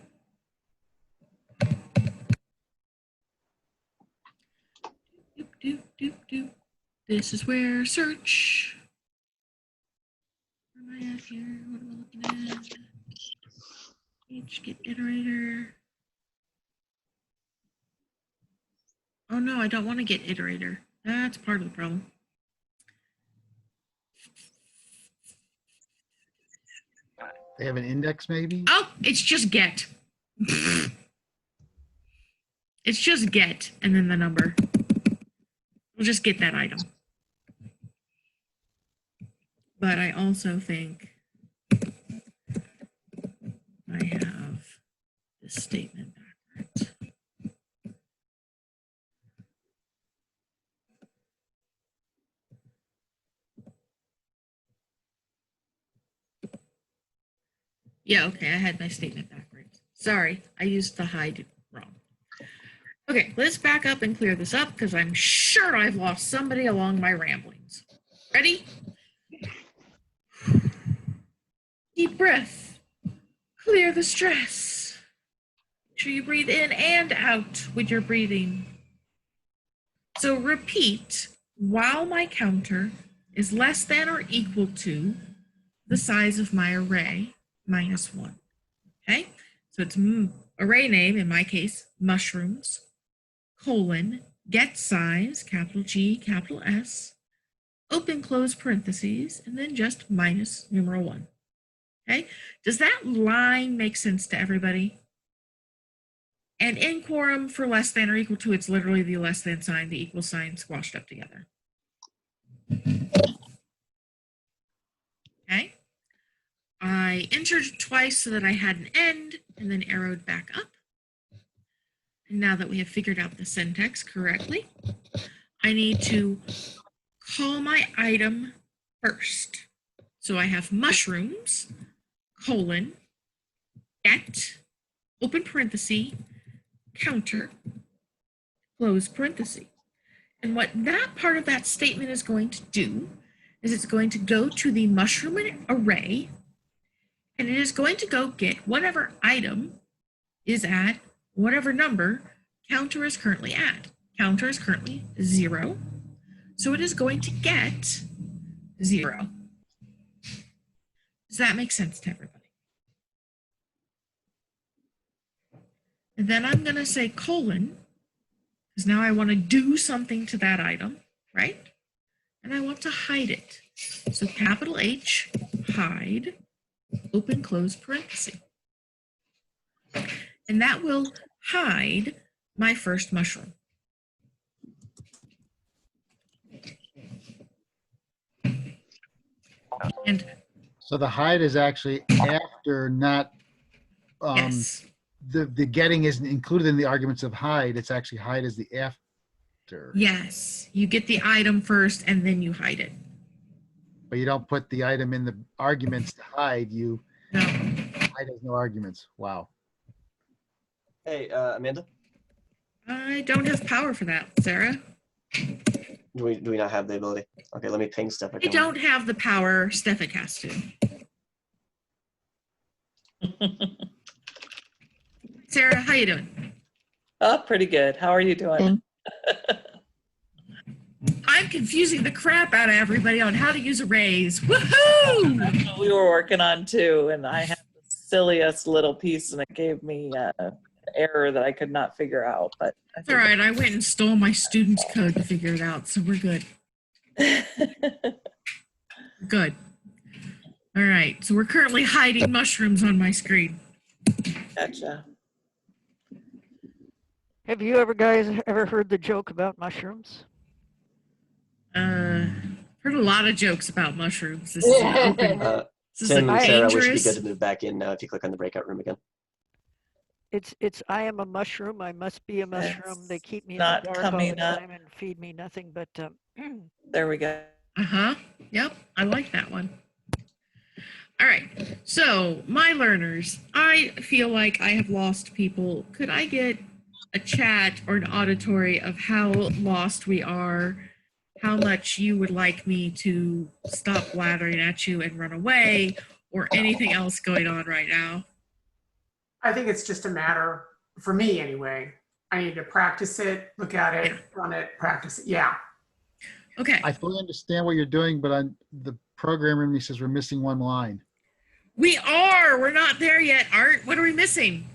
Doop, doop, doop, doop. This is where search. Where am I at here? What am I looking at? Page get iterator. Oh no, I don't want to get iterator. That's part of the problem. They have an index maybe? Oh, it's just get. It's just get and then the number. We'll just get that item. But I also think I have this statement backwards. Yeah, okay, I had my statement backwards. Sorry, I used the hide wrong. Okay, let's back up and clear this up because I'm sure I've lost somebody along my ramblings. Ready? Deep breath. Clear the stress. Make sure you breathe in and out with your breathing. So repeat while my counter is less than or equal to the size of my array minus 1. Okay, so it's array name, in my case, mushrooms, colon, get size, capital G, capital S, open close parentheses, and then just minus numeral 1. Okay, does that line make sense to everybody? And in Quorum, for less than or equal to, it's literally the less than sign, the equal sign squashed up together. Okay. I entered twice so that I had an end and then arrowed back up. And now that we have figured out the syntax correctly, I need to call my item first. So I have mushrooms, colon, get, open parenthesis, counter, close parenthesis. And what that part of that statement is going to do is it's going to go to the mushroom array, and it is going to go get whatever item is at whatever number counter is currently at. Counter is currently 0, so it is going to get 0. Does that make sense to everybody? And then I'm going to say colon, because now I want to do something to that item, right? And I want to hide it. So capital H, hide, open close parenthesis. And that will hide my first mushroom. And So the hide is actually after, not yes, the getting isn't included in the arguments of hide. It's actually hide is the after. yes, you get the item first and then you hide it. But you don't put the item in the arguments to hide. No. Hide has no arguments. Wow. Hey, Amanda, I don't have power for that, Sarah. do we not have the ability? Okay, let me ping stuff. I don't have the power. Stefik has to. Sarah, how you doing? Oh, pretty good. How are you doing? I'm confusing the crap out of everybody on how to use arrays. Woohoo! That's what we were working on too, and I had the silliest little piece, and it gave me an error that I could not figure out. But It's all right. I went and stole my student's code to figure it out, so we're good. Good. All right. So we're currently hiding mushrooms on my screen. Gotcha. Have you guys ever heard the joke about mushrooms? Heard a lot of jokes about mushrooms. This is an open. This is Tim a and Sarah, we should be dangerous. good to move back in now if you click on the breakout room again. It's I am a mushroom. I must be a mushroom. They It's keep me in not the dark all coming the up. time and feed me nothing but There we go. Uh-huh. Yep, I like that one. All right, so my learners, I feel like I have lost people. Could I get a chat or an auditory of how lost we are, how much you would like me to stop blathering at you and run away, or anything else going on right now? I think it's just a matter, for me anyway, I need to practice it, look at it, Yeah. run it, practice it. Yeah. Okay, I fully understand what you're doing, but the programmer in me says we're missing one line. we are. We're not there yet, Art. What are we missing?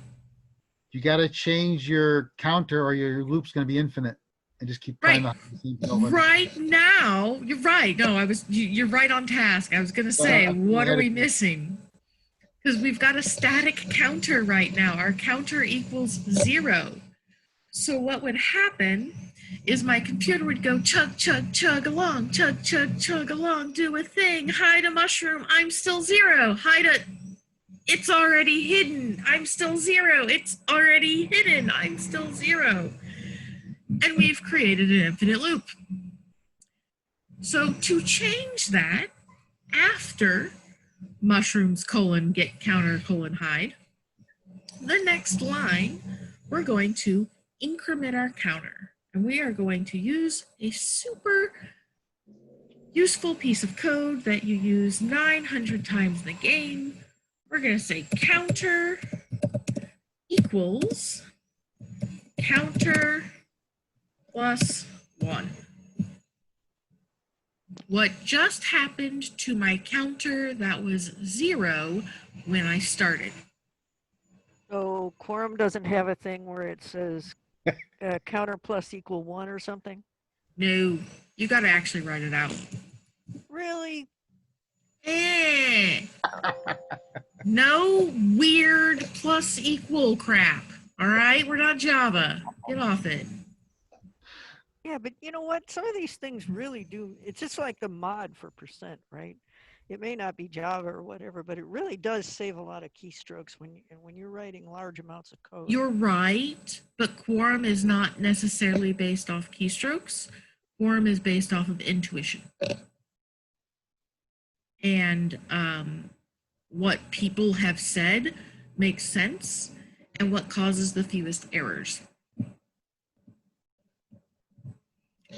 You got to change your counter or your loop's going to be infinite and just keep trying Right. the same thing over. Right now, you're right. No, you're right on task. I was going to say, what are we missing? Because we've got a static counter right now. Our counter equals 0. So what would happen is my computer would go chug, chug, chug along, chug, chug, chug along, do a thing, hide a mushroom, I'm still 0, hide a, it's already hidden, I'm still 0, it's already hidden, I'm still 0. And we've created an infinite loop. So to change that, after mushrooms get counter hide, the next line, we're going to increment our counter. And we are going to use a super useful piece of code that you use 900 times in the game. We're going to say counter equals counter plus 1. What just happened to my counter that was 0 when I started? so Quorum doesn't have a thing where it says counter plus equal 1 or something? No, you got to actually write it out. Really? No weird plus equal crap. All right, we're not Java. Get off it. Yeah, but you know what? Some of these things really do. It's just like the mod for %, right? It may not be Java or whatever, but it really does save a lot of keystrokes when you're writing large amounts of code. You're right, but Quorum is not necessarily based off keystrokes. Quorum is based off of intuition. And what people have said makes sense, and what causes the fewest errors.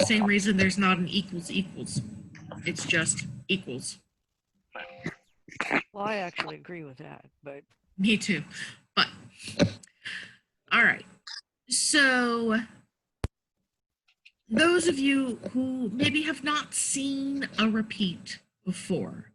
Same reason there's not an equals equals. It's just equals. Well, I actually agree with that, but Me too. But all right. So those of you who maybe have not seen a repeat before,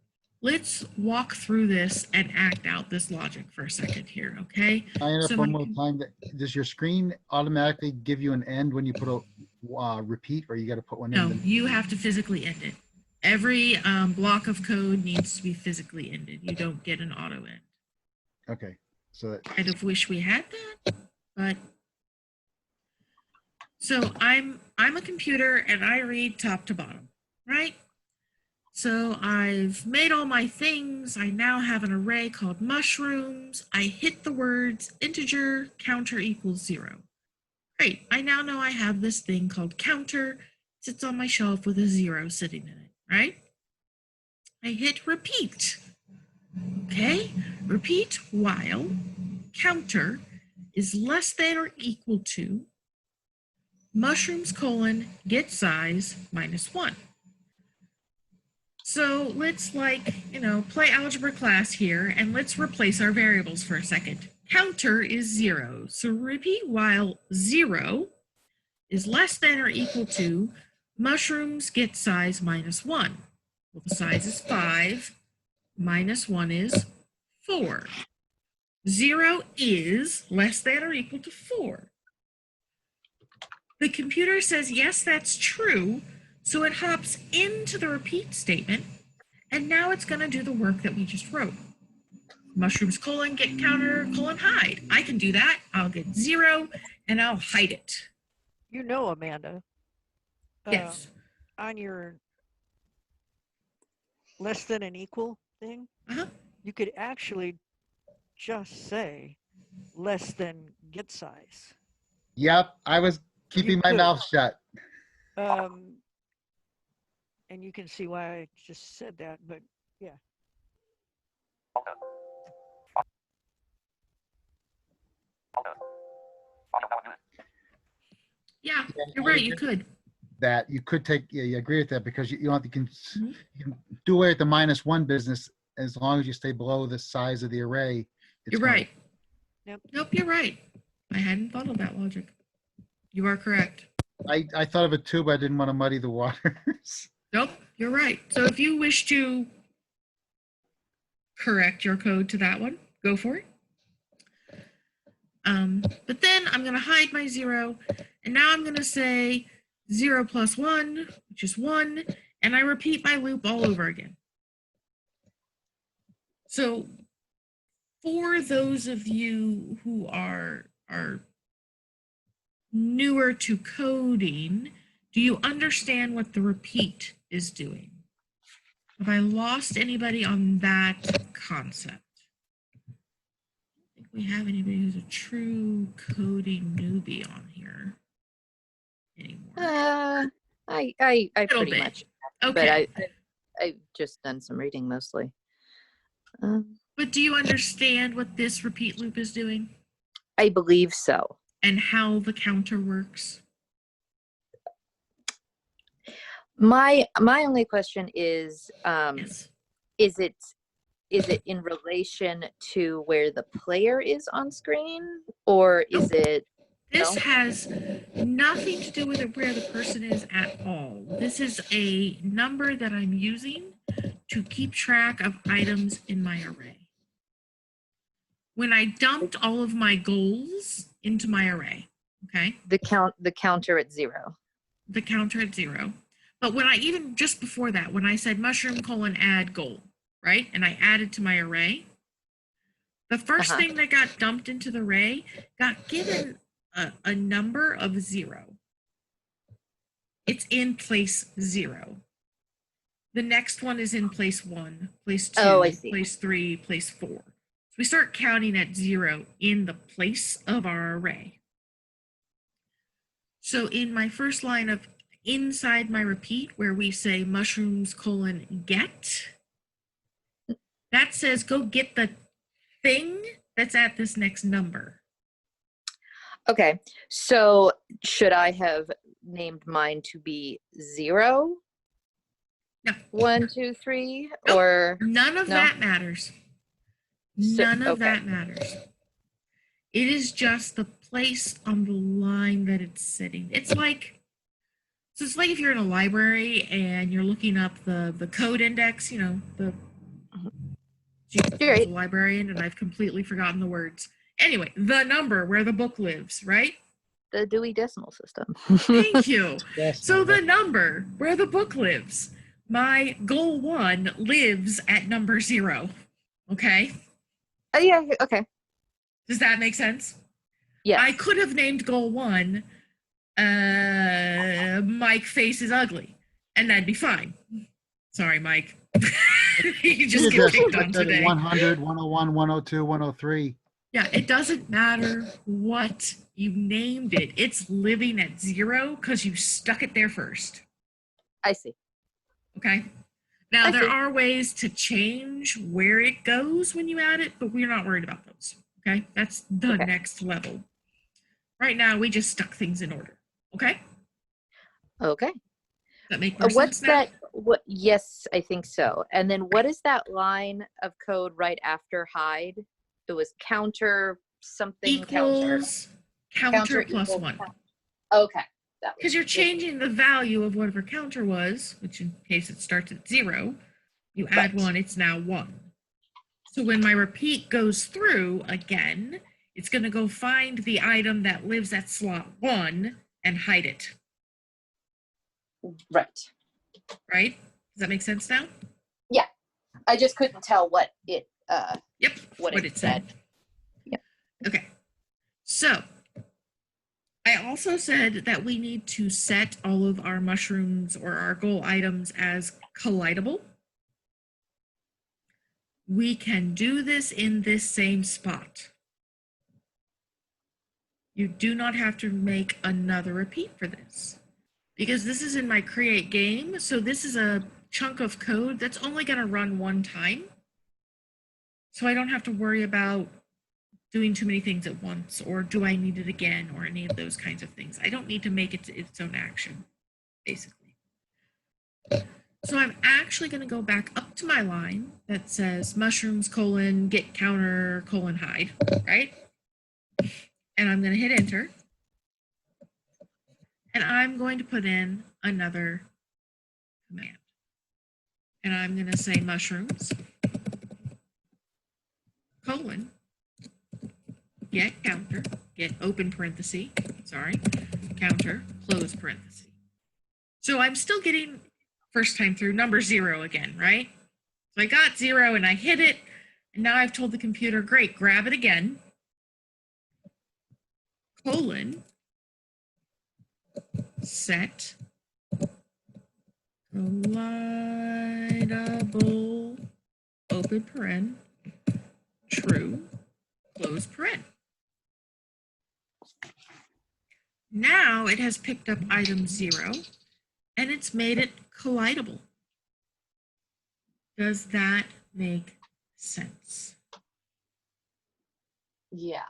let's walk through this and act out this logic for a second here, okay? I interrupt So one when- more time. Does your screen automatically give you an end when you put a repeat, or you got to put one No, in? you have to physically end it. Every block of code needs to be physically ended. You don't get an auto end. Okay, so that, Kind of wish we had that, but so I'm a computer and I read top to bottom, right? So I've made all my things. I now have an array called mushrooms. I hit the words integer counter equals 0. Great, I now know I have this thing called counter. Sits on my shelf with a 0 sitting in it, right? I hit repeat. Okay, repeat while counter is less than or equal to mushrooms : get size minus 1. So let's play algebra class here, and let's replace our variables for a second. Counter is 0, so repeat while 0 is less than or equal to mushrooms get size minus 1. Well, the size is 5, minus 1 is 4. 0 is less than or equal to 4. The computer says, yes, that's true, so it hops into the repeat statement, and now it's going to do the work that we just wrote. Mushrooms : get counter : hide. I can do that. I'll get 0, and I'll hide it. you know, Amanda, Yes. on your less than and equal thing, Uh-huh. you could actually just say less than get size. Yep, I was keeping my could. mouth shut. And you can see why I just said that, but yeah. Yeah, you're right. You could. That you could take, yeah, you agree with that because you don't have to, Mhm. you can do away with the -1 business as long as you stay below the size of the array. it's You're gonna- right. Yep. Nope, you're right. I hadn't thought of that logic. You are correct. I thought of it too, but I didn't want to muddy the waters. Nope, you're right. So if you wish to correct your code to that one, go for it. But then I'm going to hide my 0, and now I'm going to say 0 plus 1, which is 1, and I repeat my loop all over again. So for those of you who are newer to coding, do you understand what the repeat is doing? Have I lost anybody on that concept? I don't think we have anybody who's a true coding newbie on here anymore. I Little pretty bit. much, Okay. but I've just done some reading mostly. But do you understand what this repeat loop is doing I believe so. and how the counter works? My only question is, Yes. is it in relation to where the player is on screen, or is it? This No? has nothing to do with where the person is at all. This is a number that I'm using to keep track of items in my array. When I dumped all of my goals into my array, okay? The counter at 0. The counter at 0. But when I even just before that, when I said mushroom : add goal, right? And I added to my array, the first thing that got dumped into the array got given a number of 0. It's in place 0. The next one is in place 1, place 2, Oh, I see. place 3, place 4. So we start counting at 0 in the place of our array. So in my first line of inside my repeat, where we say mushrooms : get, that says go get the thing that's at this next number. Okay, so should I have named mine to be 0? No. 1, 2, 3, Nope. or None of no? that matters. None of that matters. It is just the place on the line that it's sitting. It's like if you're in a library and you're looking up the code index, you know, the Right. librarian, and I've completely forgotten the words. Anyway, the number where the book lives, right? The Dewey Decimal System. Thank you. Yes, So the number where the book lives, my goal 1 lives at number 0. Okay? Yeah, okay. Does that make sense? Yes. I could have named goal 1, Mike face is ugly, and that'd be fine. Sorry, Mike. You just get kicked on today. 100, 101, 102, 103. Yeah, it doesn't matter what you named it. It's living at 0 because you stuck it there first. I see. Okay? Now, I there see. are ways to change where it goes when you add it, but we're not worried about those. Okay? That's the Okay. next level. Right now, we just stuck things in order. Okay? Okay. Does that make more What's sense now? that? What? Yes, I think so. And then what is that line of code right after hide? It was counter something. Equals counter plus equals 1. Okay. Because you're changing the value of whatever counter was, which in case it starts at 0, you add 1, it's now 1. So when my repeat goes through again, it's going to go find the item that lives at slot 1 and hide it. Right. Right? Does that make sense now? Yeah. I just couldn't tell what it Yep. what it said. Yep. Okay. So I also said that we need to set all of our mushrooms or our goal items as collidable. We can do this in this same spot. You do not have to make another repeat for this because this is in my create game. So this is a chunk of code that's only going to run one time. So I don't have to worry about doing too many things at once, or do I need it again, or any of those kinds of things. I don't need to make it its own action, basically. So I'm actually going to go back up to my line that says mushrooms, get counter, hide, right? And I'm going to hit enter. And I'm going to put in another command. And I'm going to say mushrooms, get counter, get open parenthesis, counter, close parenthesis. So I'm still getting first time through number 0 again, right? So I got 0 and I hit it. And now I've told the computer, great, grab it again. Set collidable, open paren, true, close paren. Now it has picked up item 0 and it's made it collidable. Does that make sense? Yeah.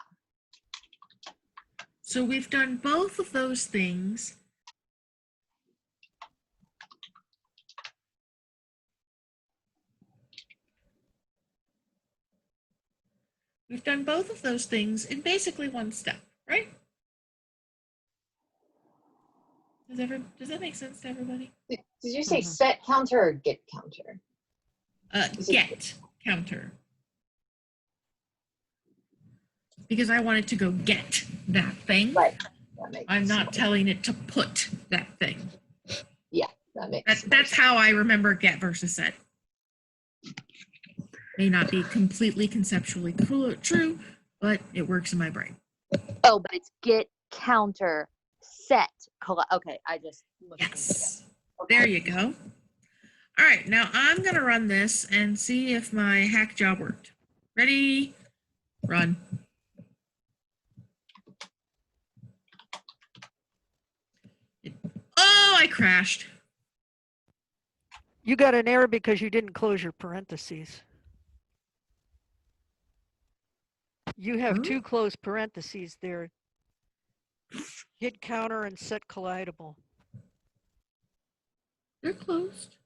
So we've done both of those things. We've done both of those things in basically one step, right? Does that make sense to everybody? Did you say set counter or get counter? Get counter. Because I wanted to go get that thing. Right. I'm not telling it to put that thing. Yeah, that makes sense. That's how I remember get versus set. May not be completely conceptually true, but it works in my brain. Oh, but it's get counter set. Okay, I just. Yes. Okay. There you go. All right, now I'm going to run this and see if my hack job worked. Ready? Run. Oh, I crashed. You got an error because you didn't close your parentheses. You have two closed parentheses there. Get counter and set collidable. They're closed.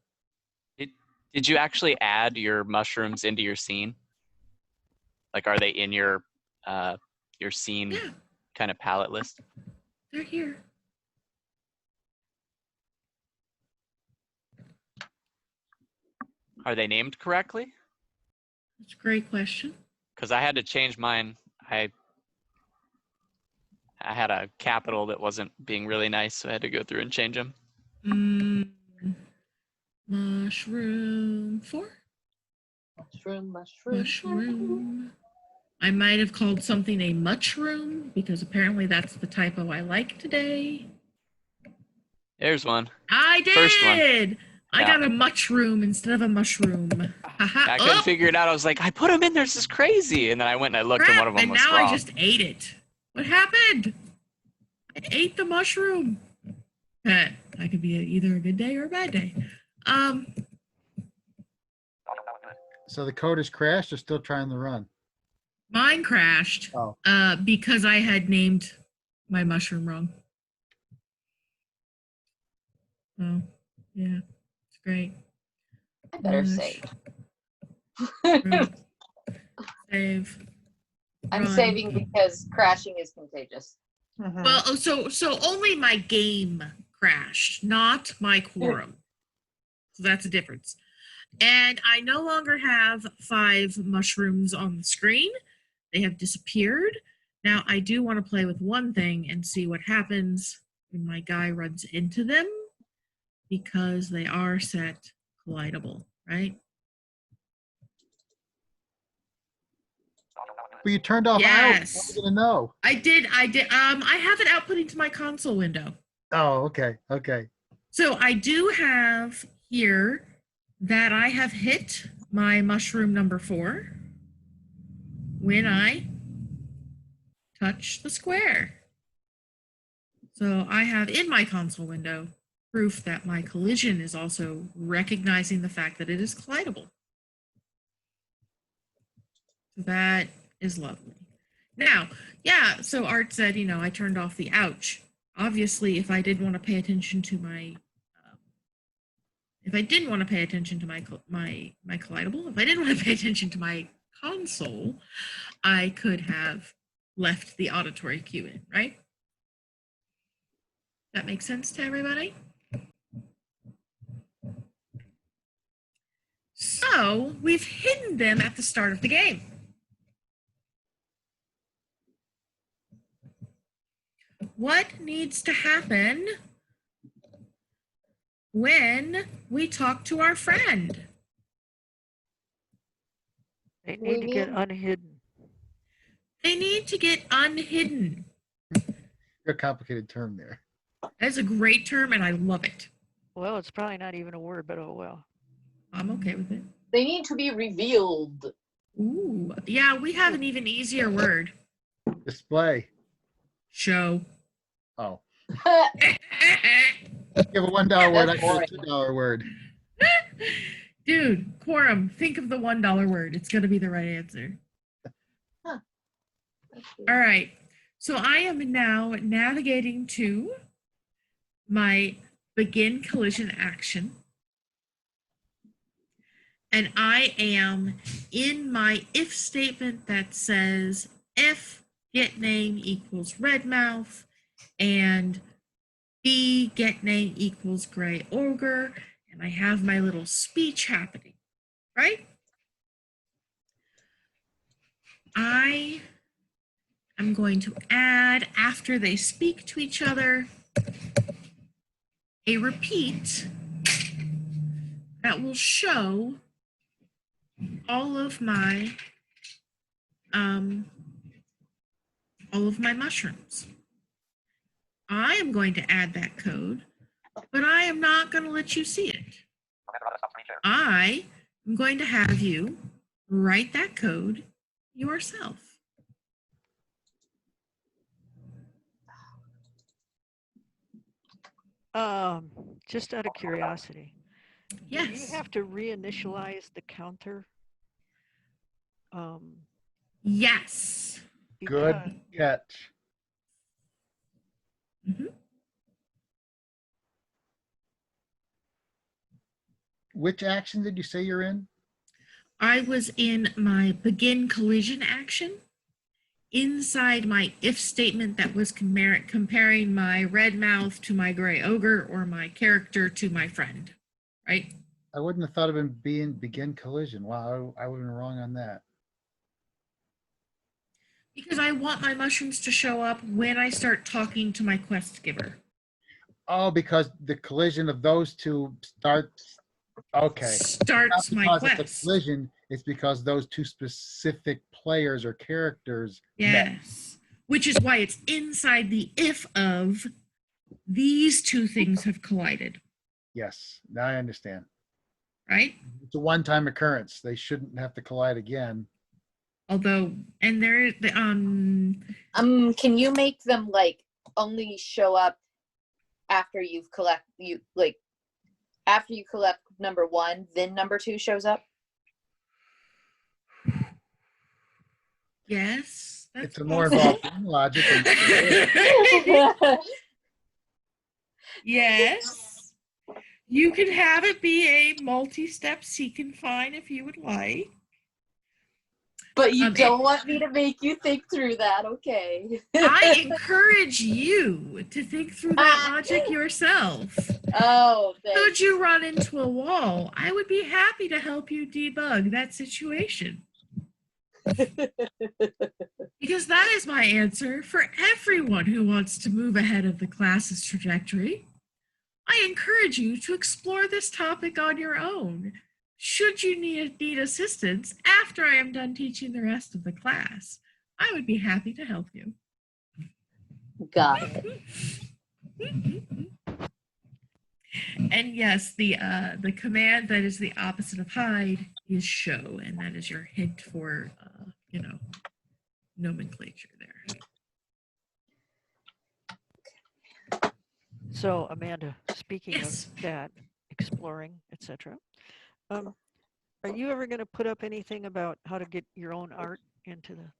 Did you actually add your mushrooms into your scene? Like, are they in your scene kind of palette list? They're here. Are they named correctly? That's a great question. Because I had to change mine. I had a capital that wasn't being really nice, so I had to go through and change them. Mushroom 4. Mushroom. I might have called something a muchroom because apparently that's the typo I like today. There's one. I did. First one. I got a muchroom instead of a mushroom. I couldn't figure it out. I was like, I put them in there. This is crazy. And then I went and I looked, and one of them was wrong. wrong. I just ate it. What happened? I ate the mushroom. That could be either a good day or a bad day. So the code has crashed or still trying to run? Mine crashed because I had named my mushroom wrong. Oh, yeah, it's great. I better save. Save. I'm Run. saving because crashing is contagious. Well, so only my game crashed, not my quorum. So that's a difference. And I no longer have 5 mushrooms on the screen. They have disappeared. Now I do want to play with one thing and see what happens when my guy runs into them, because they are set collidable, right? But you turned off Yes. out. How are you gonna know? I did. I have it outputting to my console window. Oh, okay. So I do have here that I have hit my mushroom number 4 when I touch the square. So I have in my console window proof that my collision is also recognizing the fact that it is collidable. That is lovely. Now, yeah, so Art said, you know, I turned off the ouch. Obviously, if I did want to pay attention to my, if I didn't want to pay attention to my collidable, if I didn't want to pay attention to my console, I could have left the auditory cue in, right? That makes sense to everybody? So we've hidden them at the start of the game. What needs to happen when we talk to our friend? They need to get unhidden. They need to get unhidden. A complicated term there. That's a great term and I love it. Well, it's probably not even a word, but oh well. I'm okay with it. They need to be revealed. Ooh, yeah, we have an even easier word. Display. Show. Oh. Give a $1 word, I give a $2 word. Dude, Quorum, think of the $1 word. It's going to be the right answer. Huh. All right. So I am now navigating to my begin collision action. And I am in my if statement that says if get name equals red mouth and B get name equals gray ogre, and I have my little speech happening, right? I am going to add, after they speak to each other, a repeat that will show all of my mushrooms. I am going to add that code, but I am not going to let you see it. I am going to have you write that code yourself. Just out of curiosity. Yes. Do you have to reinitialize the counter? Yes. Good catch. Mm-hmm. Which action did you say you're in? I was in my begin collision action inside my if statement that was comparing my red mouth to my gray ogre or my character to my friend, right? I wouldn't have thought of it being begin collision. Wow, I would have been wrong on that. Because I want my mushrooms to show up when I start talking to my quest giver. Oh, because the collision of those two starts. Okay. Starts my Not because quest. it's a collision, it's because those two specific players or characters. Yes. Which is why it's inside the if of these two things have collided. Yes, now I understand. Right? It's a one-time occurrence. They shouldn't have to collide again. Although, and there, can you make them like only show up after you've after you collect number 1, then number 2 shows up? Yes. It's a more involved logic. Yes. You can have it be a multi-step seek and find if you would like. But you don't want me to make you think through that, okay? I encourage you to think through that logic yourself. Oh, thanks. Should you run into a wall, I would be happy to help you debug that situation. Because that is my answer for everyone who wants to move ahead of the class's trajectory. I encourage you to explore this topic on your own. Should you need assistance after I am done teaching the rest of the class, I would be happy to help you. Got it. And yes, the command that is the opposite of hide is show, and that is your hint for nomenclature there. So Amanda, speaking Yes. of that, exploring, etc. Are you ever going to put up anything about how to get your own art into the?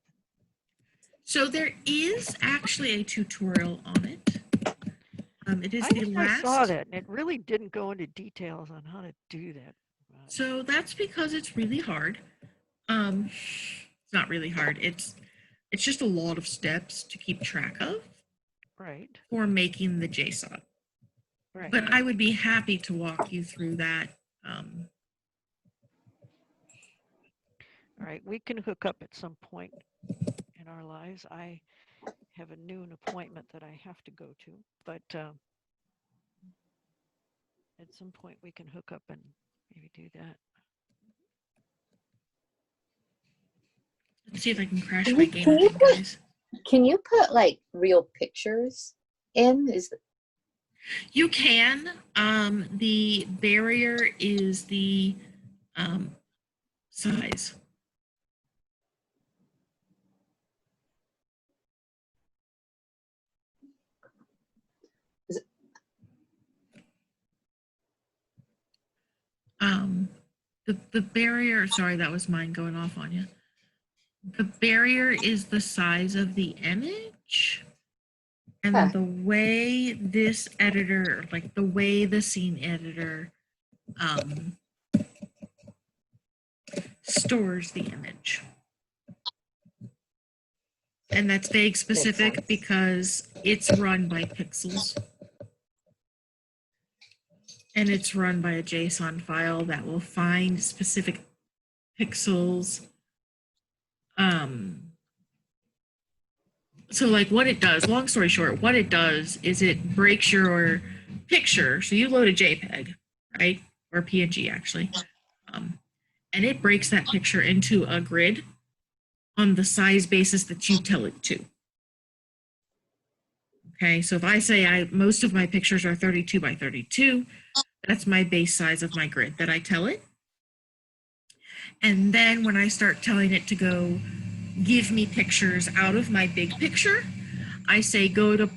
So there is actually a tutorial on it. It is I the think I saw last. that, and it really didn't go into details on how to do that. So that's because it's really hard. It's not really hard. It's just a lot of steps to keep track of Right. for making the JSON. Right. But I would be happy to walk you through that. All right, we can hook up at some point in our lives. I have a noon appointment that I have to go to, but at some point we can hook up and maybe do that. Let's see if I can crash Can my you- game can you again, put- guys. Can you put like real pictures in? You can. The barrier is the size. The barrier, sorry, that was mine going off on you. The barrier is the size of the image. And Huh. the way this editor, like the way the scene editor stores the image. And that's vague specific sense. because it's run by pixels. And it's run by a JSON file that will find specific pixels. So like what it does, long story short, what it does is it breaks your picture. So you load a JPEG, right? Or PNG actually. And it breaks that picture into a grid on the size basis that you tell it to. Okay, so if I say most of my pictures are 32 by 32, that's my base size of my grid that I tell it. And then when I start telling it to go give me pictures out of my big picture, I say go to,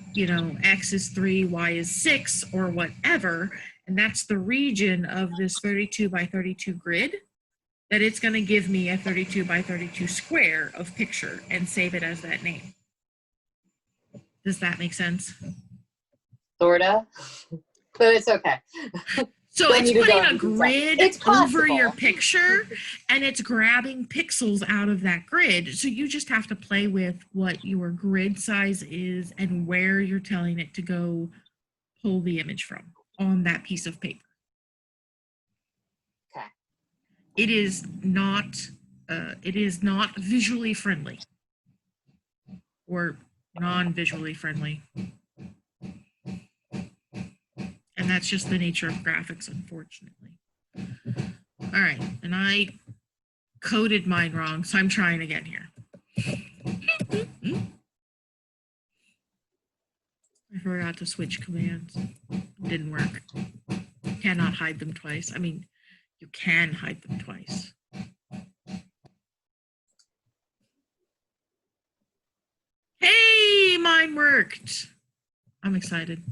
X is 3, Y is 6, or whatever. And that's the region of this 32 by 32 grid that it's going to give me a 32 by 32 square of picture and save it as that name. Does that make sense? Sorta, but it's okay. So Don't it's need to go putting a into detail. grid It's over your possible. picture and it's grabbing pixels out of that grid. So you just have to play with what your grid size is and where you're telling it to go pull the image from on that piece of paper. Okay. It is not visually friendly or non-visually friendly. And that's just the nature of graphics, unfortunately. All right, and I coded mine wrong, so I'm trying again here. I forgot to switch commands. Didn't work. Cannot hide them twice. I mean, you can hide them twice. Hey, mine worked. I'm excited.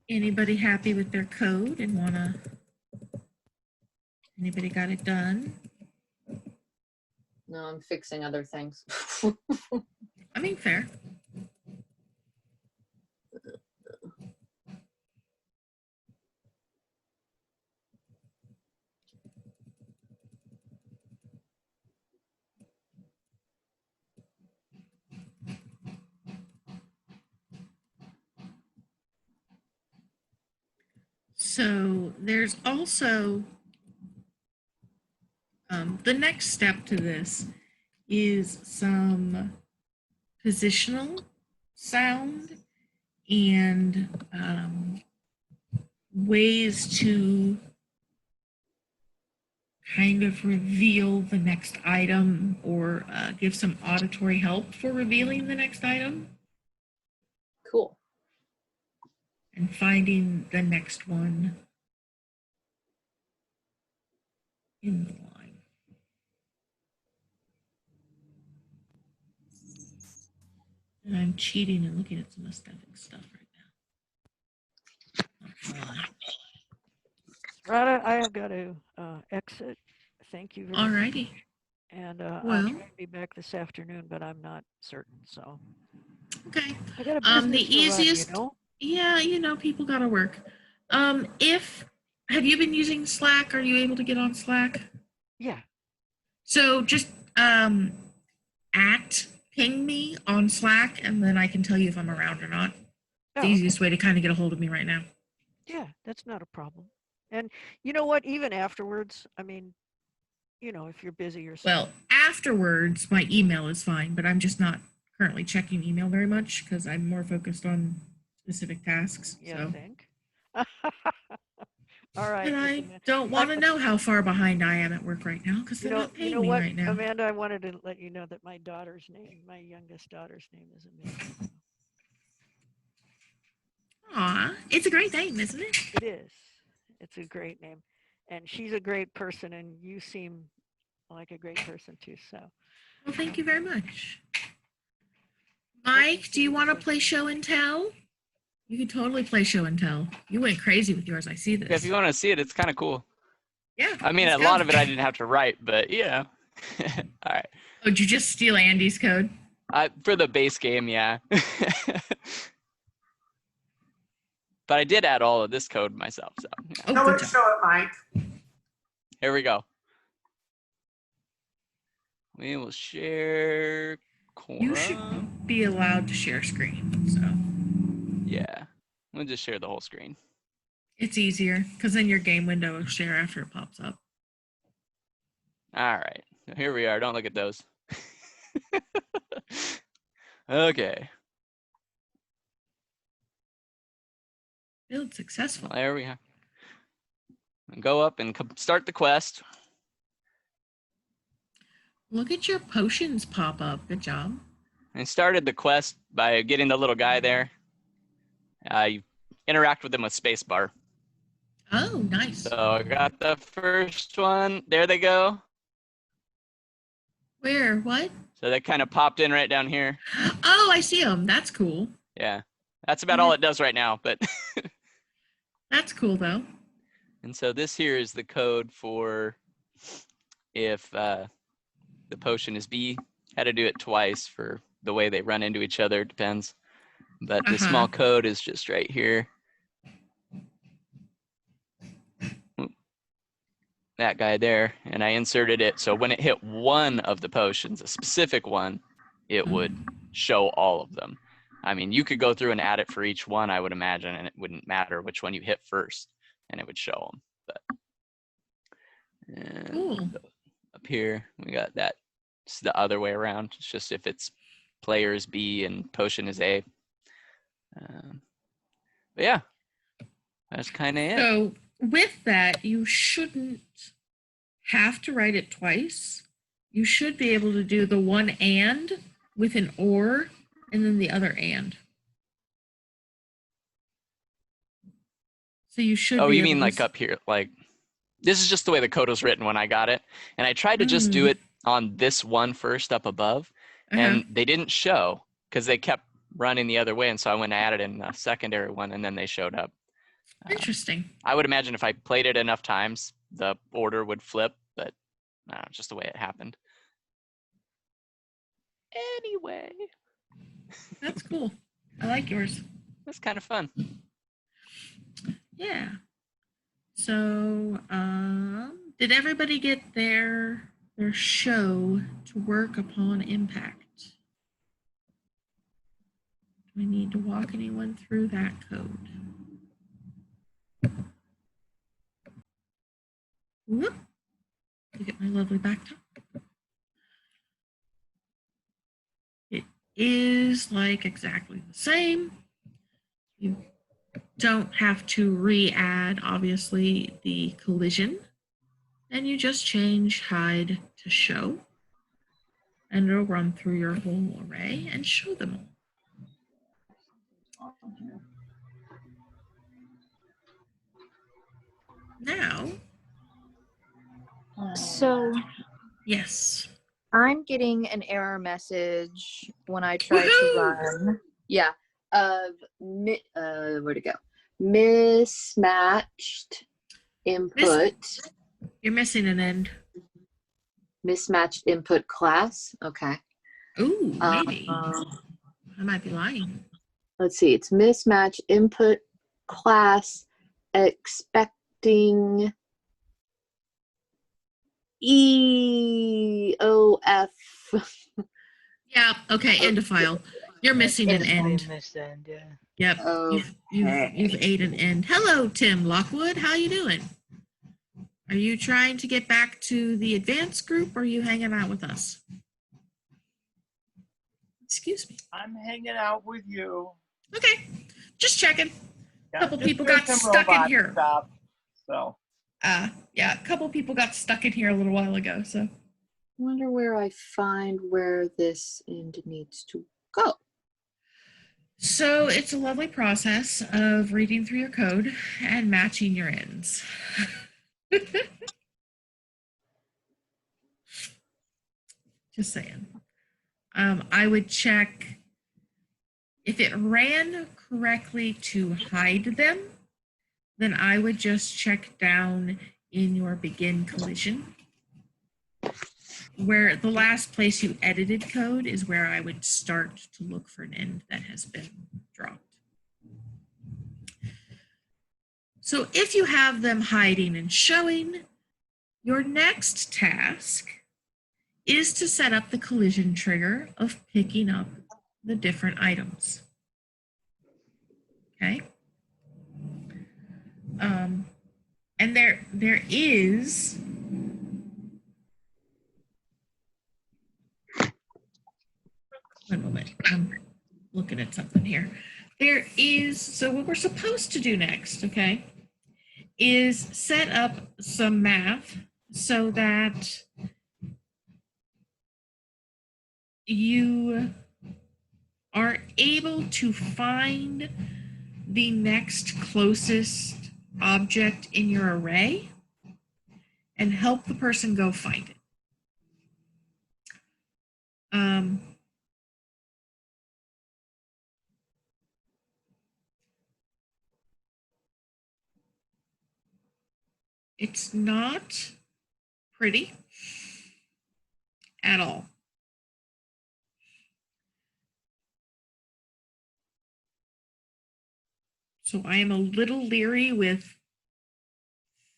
Anybody happy with their code and anybody got it done? No, I'm fixing other things. I mean, fair. So there's also the next step to this is some positional sound and ways to kind of reveal the next item or give some auditory help for revealing the next item. Cool. And finding the next one in the line. And I'm cheating and looking at some aesthetic stuff right now. Not gonna lie. Rada, I have got to exit. Thank you very much. Alrighty. And I'll Well, try to be back this afternoon, but I'm not certain. So okay. I got a The business to run, easiest, you know? yeah, you know, people gotta work. Have you been using Slack? Are you able to get on Slack? Yeah. So just ping me on Slack, and then I can tell you if I'm around or not. Oh, The easiest way to kind of get a hold of me right now. yeah, that's not a problem. And you know what? Even afterwards, I mean, you know, if you're busy or something. Well, afterwards, my email is fine, but I'm just not currently checking email very much because I'm more focused on specific tasks. Yeah, So. think. All right. And I listen, man. don't want to know how far behind I am at work right now because they're not You paying know me what, right now. Amanda, I wanted to let you know that my youngest daughter's name is Amanda. Aw, it's a great name, isn't it? It is. It's a great name. And she's a great person, and you seem like a great person too. So, Well, thank you very much. Mike, do you want to play show and tell? You can totally play show and tell. You went crazy with yours. I see this. Yeah, if you want to see it, it's kind of cool. Yeah. I mean, a lot of it I didn't have to write, but yeah. All right. Oh, did you just steal Andy's code? For the base game, yeah. But I did add all of this code myself. So yeah. Oh, Show good it, job. show it, Mike. Here we go. We will share Quorum. You should be allowed to share screen. So Yeah. We'll just share the whole screen. it's easier because then your game window will share after it pops up. All right. Here we are. Don't look at those. Okay. Build successful. There we are. Go up and start the quest. Look at your potions pop up. Good job. I started the quest by getting the little guy there. You interact with him with spacebar. Oh, nice. So I got the first one. There they go. Where? What? So they kind of popped in right down here. Oh, I see them. That's cool. Yeah. That's about all it does right now. But That's cool, though. and so this here is the code for if the potion is B. Had to do it twice for the way they run into each other. Depends. But the small code is just right here. That guy there. And I inserted it. So when it hit one of the potions, a specific one, it would show all of them. I mean, you could go through and add it for each one, I would imagine, and it wouldn't matter which one you hit first, and it would show them. But and Cool. up here, we got that. It's the other way around. It's just if it's player is B and potion is A. But yeah, that's kind of it. So with that, you shouldn't have to write it twice. You should be able to do the one and with an or and then the other and. So you should. Oh, be you able mean to like up here? Like this is just the way the code was written when I got it, and I tried to just do it on this one first up above, and they didn't show because they kept running the other way, and so I went and added in a secondary one, and then they showed up. Interesting. I would imagine if I played it enough times, the order would flip, but I don't know, just the way it happened. Anyway. That's cool. I like yours. That's kind of fun. Yeah. So, did everybody get their show to work upon impact? Do I need to walk anyone through that code? Whoop. Look at my lovely backtop. It is like exactly the same. You don't have to re-add, obviously, the collision. And you just change hide to show. And it'll run through your whole array and show them all. Now, So Yes. I'm getting an error message when I try to Woohoo! run. Yeah. Where'd it go? Mismatched input. You're missing an end. Mismatched input class. Okay. Ooh, maybe. I might be lying. Let's see. It's mismatched input class expecting EOF. Yeah, okay, end of file. You're missing an end. Yeah. Yep, you've ate an end. Hello, Tim Lockwood. How you doing? Are you trying to get back to the advanced group, or are you hanging out with us? Excuse me. I'm hanging out with you. Okay, just checking. Yeah, A couple just people doing got some stuck in robot here. Stuff, so. Yeah, a couple people got stuck in here a little while ago, so. Wonder where I find where this end needs to go. So it's a lovely process of reading through your code and matching your ends. Just saying. I would check if it ran correctly to hide them, then I would just check down in your begin collision. Where the last place you edited code is where I would start to look for an end that has been dropped. So if you have them hiding and showing, your next task is to set up the collision trigger of picking up the different items. Okay. And there is one moment. I'm looking at something here. So what we're supposed to do next, okay, is set up some math so that you are able to find the next closest object in your array and help the person go find it. It's not pretty at all. So I am a little leery with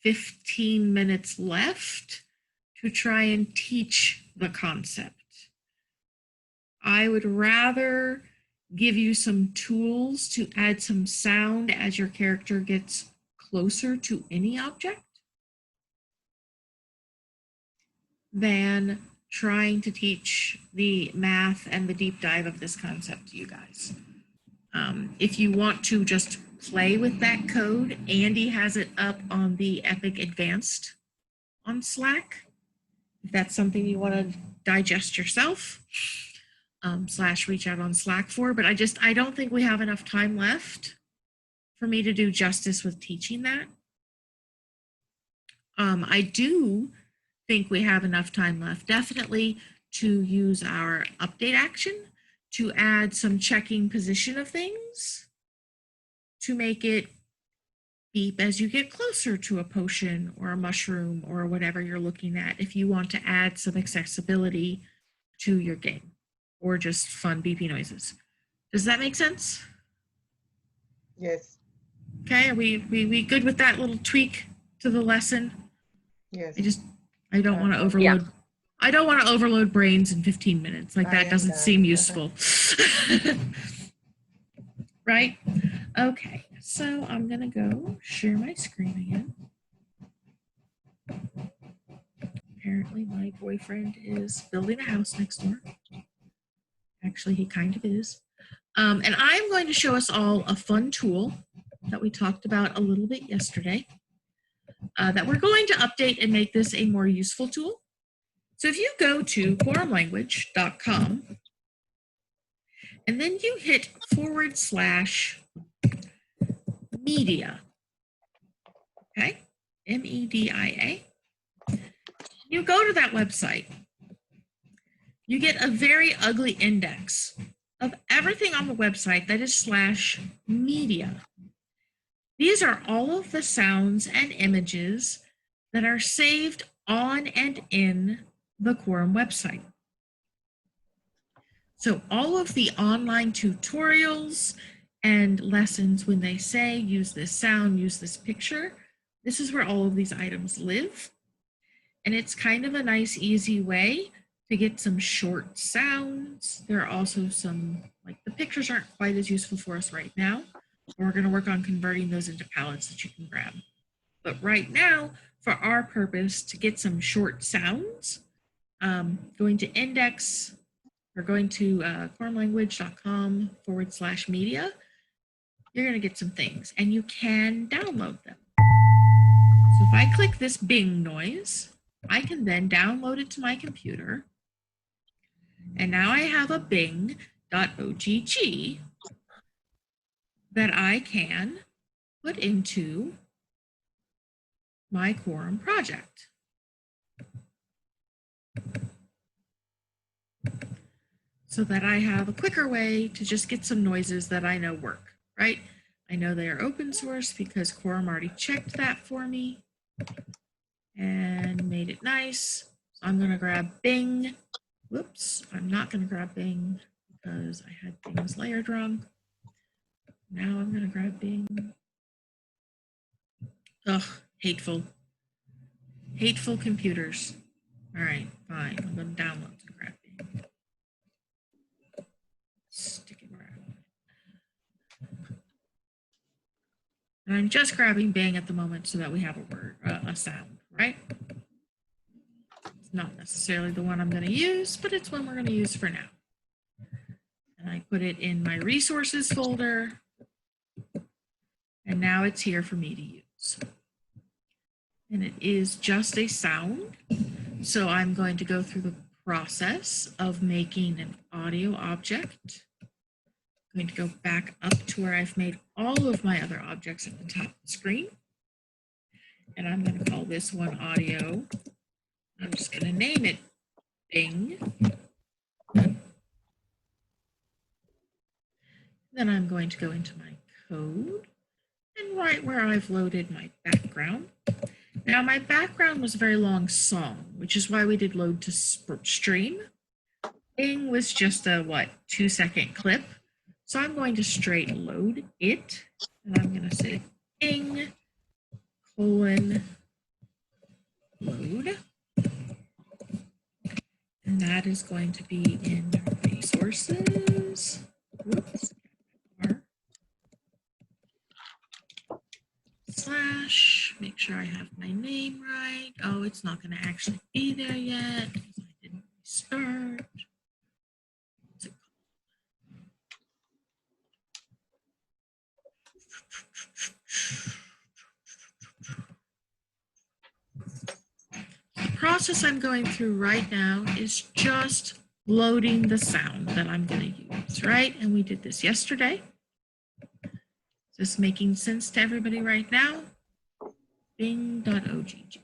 15 minutes left to try and teach the concept. I would rather give you some tools to add some sound as your character gets closer to any object than trying to teach the math and the deep dive of this concept to you guys. If you want to just play with that code, Andy has it up on the EPIQ Advanced on Slack. If that's something you want to digest yourself, / reach out on Slack for, but I don't think we have enough time left for me to do justice with teaching that. I do think we have enough time left, definitely, to use our update action to add some checking position of things to make it beep as you get closer to a potion or a mushroom or whatever you're looking at, if you want to add some accessibility to your game or just fun beepy noises. Does that make sense? Yes. Okay, are we good with that little tweak to the lesson? Yes. I don't want to overload. Yeah. I don't want to overload brains in 15 minutes. Like that doesn't seem useful. Right? Okay, so I'm gonna go share my screen again. Apparently my boyfriend is building a house next door. Actually, he kind of is. And I'm going to show us all a fun tool that we talked about a little bit yesterday that we're going to update and make this a more useful tool. So if you go to quorumlanguage.com and then you hit /media, okay, MEDIA, You go to that website, you get a very ugly index of everything on the website that is /media. These are all of the sounds and images that are saved on and in the Quorum website. So all of the online tutorials and lessons, when they say use this sound, use this picture, this is where all of these items live. And it's kind of a nice, easy way to get some short sounds. There are also some, like the pictures aren't quite as useful for us right now. We're going to work on converting those into palettes that you can grab. But right now, for our purpose, to get some short sounds, going to index or going to quorumlanguage.com/media, you're going to get some things and you can download them. So if I click this Bing noise, I can then download it to my computer. And now I have a bing.ogg that I can put into my Quorum project. So that I have a quicker way to just get some noises that I know work, right? I know they are open source because Quorum already checked that for me and made it nice. So I'm going to grab Bing. Whoops, I'm not going to grab Bing because I had things layered wrong. Now I'm going to grab Bing. Ugh, hateful. Hateful computers. All right, fine. I'm going to download and grab Bing. Stick it around. And I'm just grabbing Bing at the moment so that we have a word, a sound, right? It's not necessarily the one I'm going to use, but it's one we're going to use for now. And I put it in my resources folder. And now it's here for me to use. And it is just a sound. So I'm going to go through the process of making an audio object. I'm going to go back up to where I've made all of my other objects at the top of the screen. And I'm going to call this one audio. I'm just going to name it Bing. Then I'm going to go into my code and right where I've loaded my background. Now my background was a very long song, which is why we did load to stream. Bing was just a 2-second clip. So I'm going to straight load it, and I'm going to say Bing : load. And that is going to be in resources. Oops. / make sure I have my name right. Oh, it's not going to actually be there yet because I didn't restart. What's it called? The process I'm going through right now is just loading the sound that I'm going to use, right? And we did this yesterday. Is this making sense to everybody right now? Bing.ogg.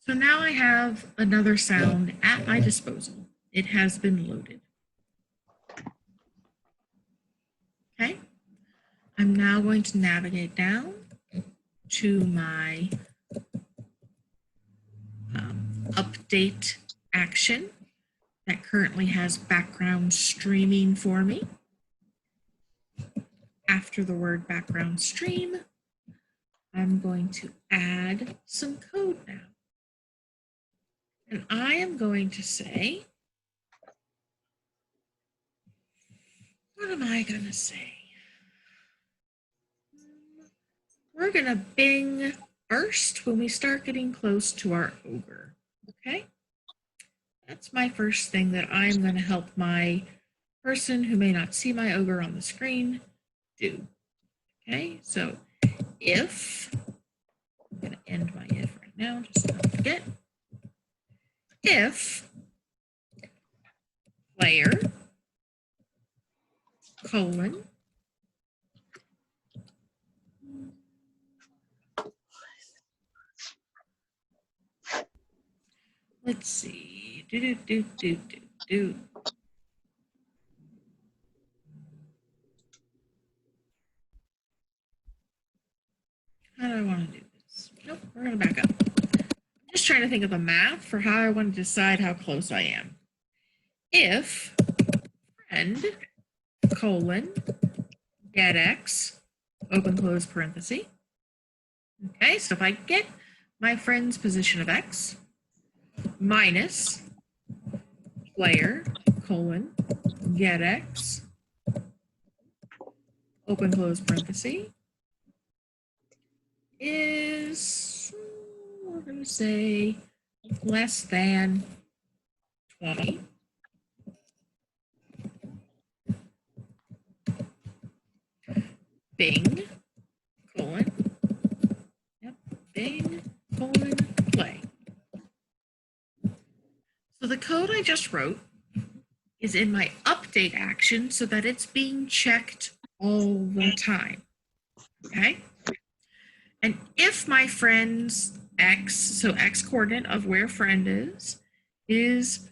So now I have another sound at my disposal. It has been loaded. Okay. I'm now going to navigate down to my update action that currently has background streaming for me. After the word background stream, I'm going to add some code now. And I am going to say, what am I going to say? We're going to Bing first when we start getting close to our ogre, okay? That's my first thing that I'm going to help my person who may not see my ogre on the screen do. Okay, so if, I'm going to end my if right now, just don't forget. If player : let's see. Do. How do I want to do this? Nope, we're going to back up. I'm just trying to think of the math for how I want to decide how close I am. If friend, colon, get x, open close parenthesis. Okay, so if I get my friend's position of x minus player, colon, get x, open close parenthesis, is, we're going to say, less than 20. Bing, colon, yep, Bing, colon, play. So the code I just wrote is in my update action so that it's being checked all the time, okay? And if my friend's x, so x coordinate of where friend is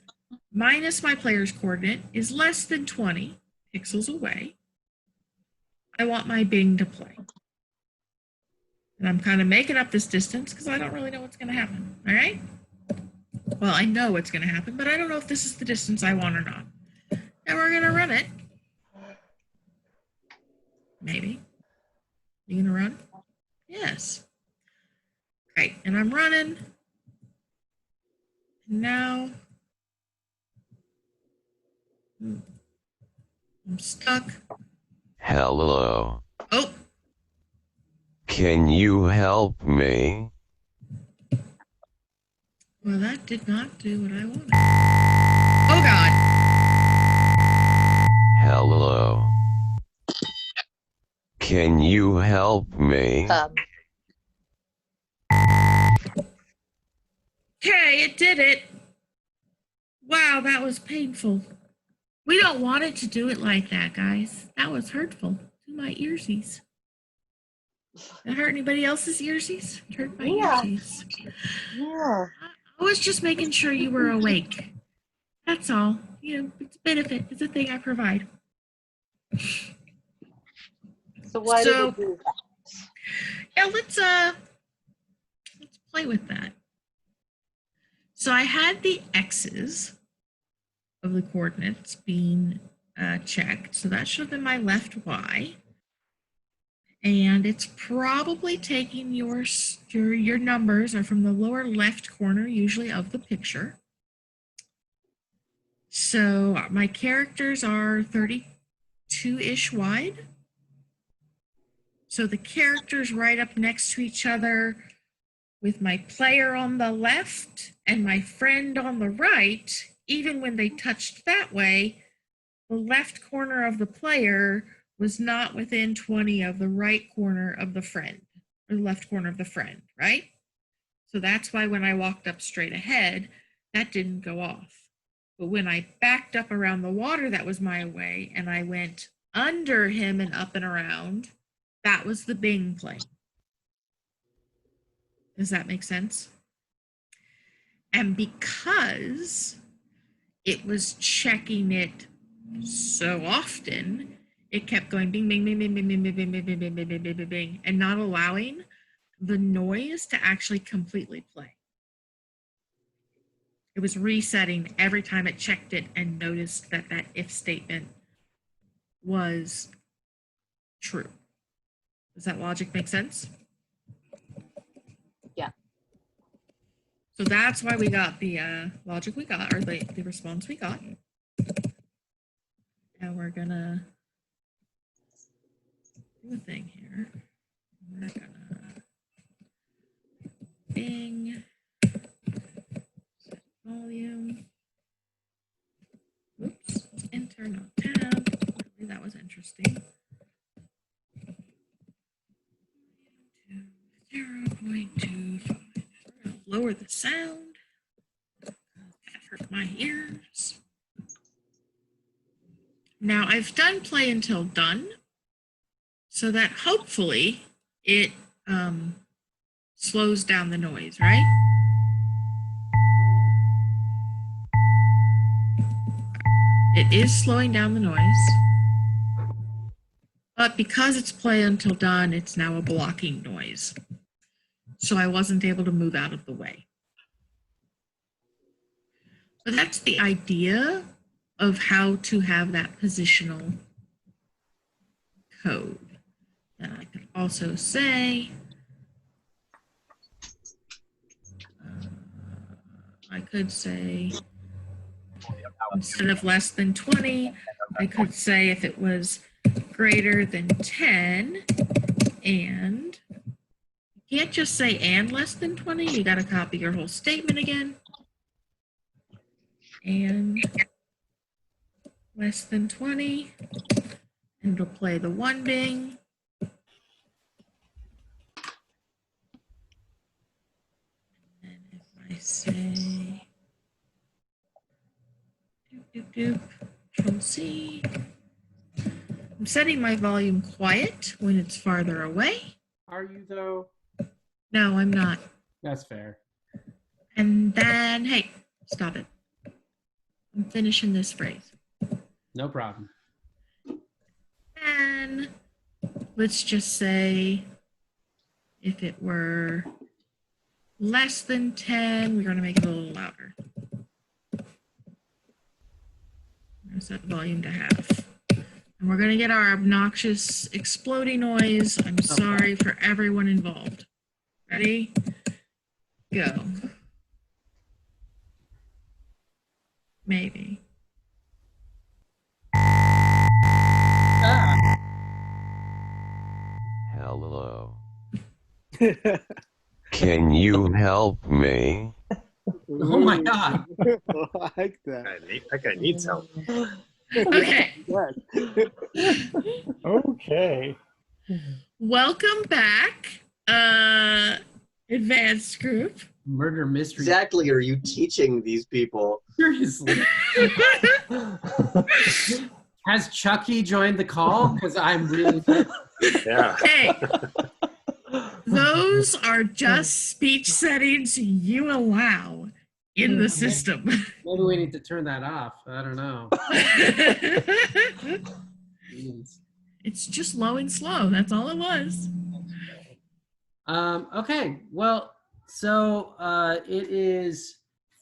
minus my player's coordinate is less than 20 pixels away, I want my Bing to play. And I'm kind of making up this distance because I don't really know what's going to happen, all right? Well, I know what's going to happen, but I don't know if this is the distance I want or not. And we're going to run it. Maybe. You going to run? Yes. Great, and I'm running. And now I'm stuck. Hello. Oh. Can you help me? Well, that did not do what I wanted. Oh, God. Hello. Can you help me? Okay, it did it. Wow, that was painful. We don't want it to do it like that, guys. That was hurtful to my earsies. That hurt anybody else's earsies? It hurt my earsies. Yeah. I was just making sure you were awake. That's all. You know, it's a benefit. It's a thing I provide. So why So, did you do? yeah, let's play with that. So I had the x's of the coordinates being checked. So that should have been my left y. And it's probably taking your numbers are from the lower left corner, usually of the picture. So my characters are 32-ish wide. So the characters right up next to each other with my player on the left and my friend on the right, even when they touched that way, the left corner of the player was not within 20 of the right corner of the friend, or the left corner of the friend, right? So that's why when I walked up straight ahead, that didn't go off. But when I backed up around the water that was my way and I went under him and up and around, that was the Bing plane. Does that make sense? And because it was checking it so often, it kept going bing, bing, bing, bing, bing, bing, bing, bing, bing, bing, bing, bing, bing, bing, bing, and not allowing the noise to actually completely play. It was resetting every time it checked it and noticed that that if statement was true. Does that logic make sense? Yeah. So that's why we got the logic we got, or the response we got. And we're gonna do a thing here. We're gonna Bing, set volume. Oops, enter, not tab. Really, that was interesting. 0.25. We're gonna lower the sound. That hurt my ears. Now I've done play until done, so that hopefully it slows down the noise, right? It is slowing down the noise. But because it's play until done, it's now a blocking noise. So I wasn't able to move out of the way. But that's the idea of how to have that positional code. And I could also say, I could say, instead of less than 20, I could say if it was greater than 10, and you can't just say and less than 20, you got to copy your whole statement again. And less than 20, and it'll play the one bing. And if I say doop, doop, doop, Control C. I'm setting my volume quiet when it's farther away. Are you though? No, I'm not. That's fair. And then, hey, stop it. I'm finishing this phrase. No problem. And let's just say if it were less than 10, we're going to make it a little louder. I'm going to set the volume to half. And we're going to get our obnoxious exploding noise. I'm sorry for everyone involved. Ready? Go. Maybe. Hello. Can you help me? Oh my God. I like that. That guy needs help. Okay. Okay. Welcome back, advanced group. Murder mystery. Exactly. Are you teaching these people? Seriously. Has Chucky joined the call? Because I'm really. Yeah. Hey, those are just speech settings you allow in the system. Maybe we need to turn that off. I don't know. It's just low and slow. That's all it was. Okay. Well, so it is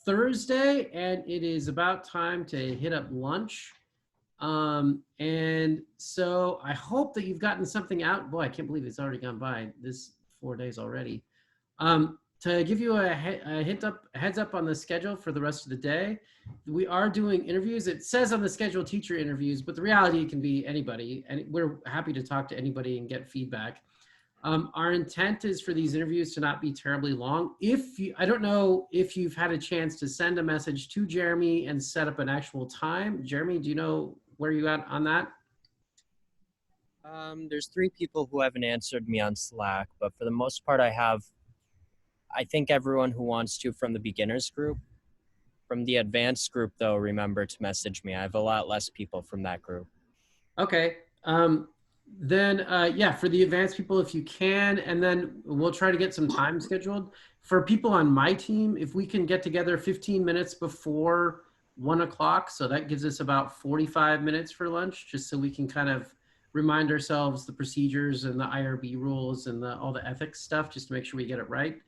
Thursday, and it is about time to hit up lunch. And so I hope that you've gotten something out. Boy, I can't believe it's already gone by this 4 days already. To give you a heads up on the schedule for the rest of the day, we are doing interviews. It says on the schedule teacher interviews, but the reality can be anybody, and we're happy to talk to anybody and get feedback. Our intent is for these interviews to not be terribly long. I don't know if you've had a chance to send a message to Jeremy and set up an actual time. Jeremy, do you know where you at on that? There's 3 people who haven't answered me on Slack, but for the most part, I think everyone who wants to from the beginners group. From the advanced group, though, remember to message me. I have a lot less people from that group. Okay. Then, yeah, for the advanced people, if you can, and then we'll try to get some time scheduled. For people on my team, if we can get together 15 minutes before 1 o'clock, so that gives us about 45 minutes for lunch, just so we can kind of remind ourselves the procedures and the IRB rules and all the ethics stuff, just to make sure we get it right.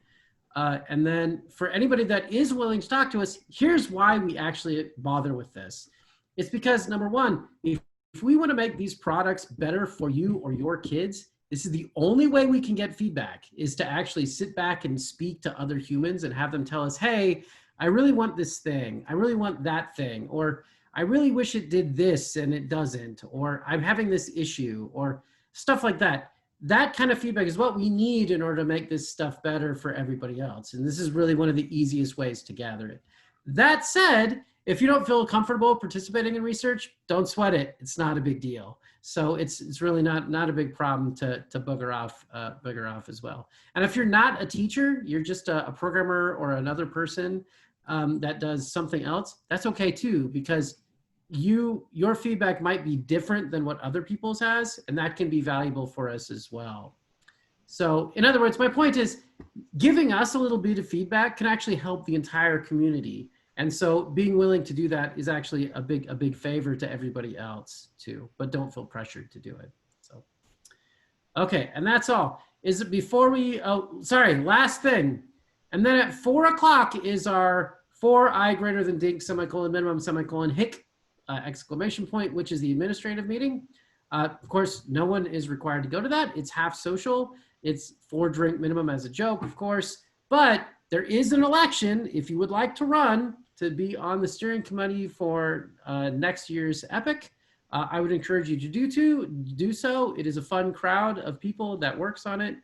And then for anybody that is willing to talk to us, here's why we actually bother with this. It's because, number one, if we want to make these products better for you or your kids, this is the only way we can get feedback, is to actually sit back and speak to other humans and have them tell us, hey, I really want this thing. I really want that thing. Or I really wish it did this and it doesn't. Or I'm having this issue, or stuff like that. That kind of feedback is what we need in order to make this stuff better for everybody else. And this is really one of the easiest ways to gather it. That said, if you don't feel comfortable participating in research, don't sweat it. It's not a big deal. So it's really not a big problem to bugger off as well. And if you're not a teacher, you're just a programmer or another person that does something else, that's okay too, because your feedback might be different than what other people's has, and that can be valuable for us as well. So in other words, my point is giving us a little bit of feedback can actually help the entire community. And so being willing to do that is actually a big favor to everybody else too, but don't feel pressured to do it. So, okay, and that's all. Is it before we, oh, sorry, last thing. And then at 4 o'clock is our 4i greater than dink semicolon minimum semicolon hic exclamation point, which is the administrative meeting. Of course, no one is required to go to that. It's half social. It's 4 drink minimum as a joke, of course, but there is an election if you would like to run to be on the steering committee for next year's EPIQ. I would encourage you to do so. It is a fun crowd of people that works on it.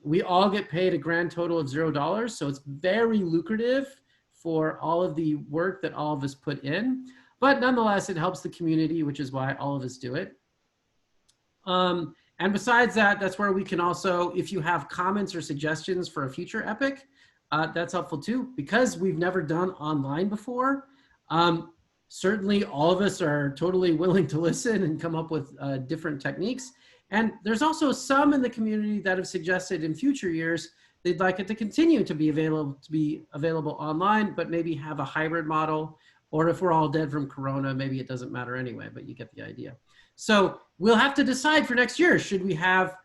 We all get paid a grand total of $0, so it's very lucrative for all of the work that all of us put in. But nonetheless, it helps the community, which is why all of us do it. And besides that, that's where we can also, if you have comments or suggestions for a future EPIQ, that's helpful too, because we've never done online before. Certainly all of us are totally willing to listen and come up with different techniques. And there's also some in the community that have suggested in future years, they'd like it to continue to be available online, but maybe have a hybrid model, or if we're all dead from Corona, maybe it doesn't matter anyway, but you get the idea. So we'll have to decide for next year, should we have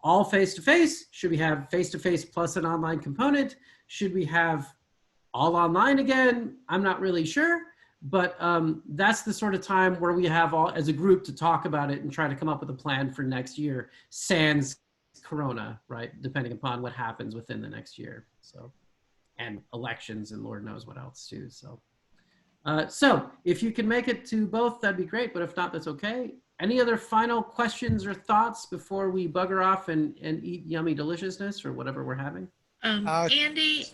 all face-to-face? Should we have face-to-face plus an online component? Should we have all online again? I'm not really sure, but that's the sort of time where we have all as a group to talk about it and try to come up with a plan for next year, sans Corona, right? Depending upon what happens within the next year. So, and elections and Lord knows what else too. So, so if you can make it to both, that'd be great. But if not, that's okay. Any other final questions or thoughts before we bugger off and eat yummy deliciousness or whatever we're having? Andy,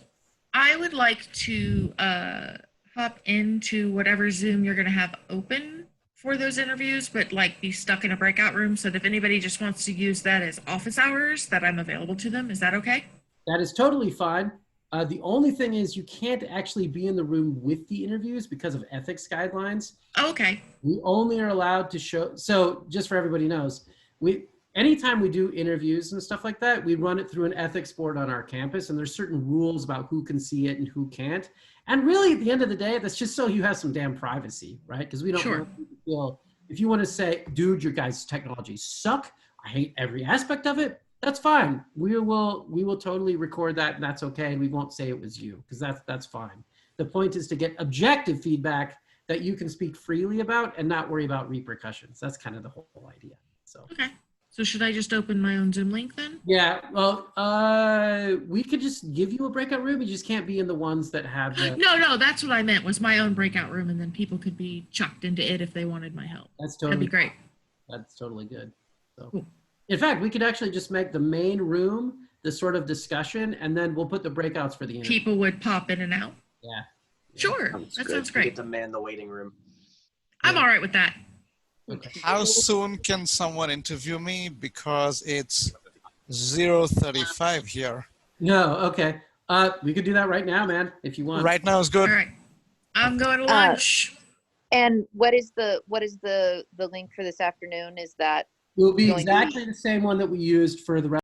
I would like to hop into whatever Zoom you're going to have open for those interviews, but like be stuck in a breakout room so that if anybody just wants to use that as office hours, that I'm available to them. Is that okay? That is totally fine. The only thing is you can't actually be in the room with the interviews because of ethics guidelines. Okay. We only are allowed to show, so just for everybody knows, anytime we do interviews and stuff like that, we run it through an ethics board on our campus, and there's certain rules about who can see it and who can't. And really, at the end of the day, that's just so you have some damn privacy, right? Because we don't want people to feel, if you want to say, dude, your guys' technologies suck, I hate every aspect of it, that's fine. We will totally record that, and that's okay, and we won't say it was you, because that's fine. The point is to get objective feedback that you can speak freely about and not worry about repercussions. That's kind of the whole idea. So. Okay. So should I just open my own Zoom link then? Yeah, well, we could just give you a breakout room. You just can't be in the ones that have the... No, that's what I meant, was my own breakout room, and then people could be chucked into it if they wanted my help. That's totally... That'd be great. That's totally good. So, cool. In fact, we could actually just make the main room the sort of discussion, and then we'll put the breakouts for the interview. People would pop in and out? Yeah. Sure, that sounds great. Get to man the waiting room. I'm all right with that. Okay. How soon can someone interview me? Because it's 0:35 here. No, okay. We could do that right now, man, if you want. Right now is good. All right. I'm going to lunch. And what is the link for this afternoon? Is that It will be exactly the same one that we used for the rest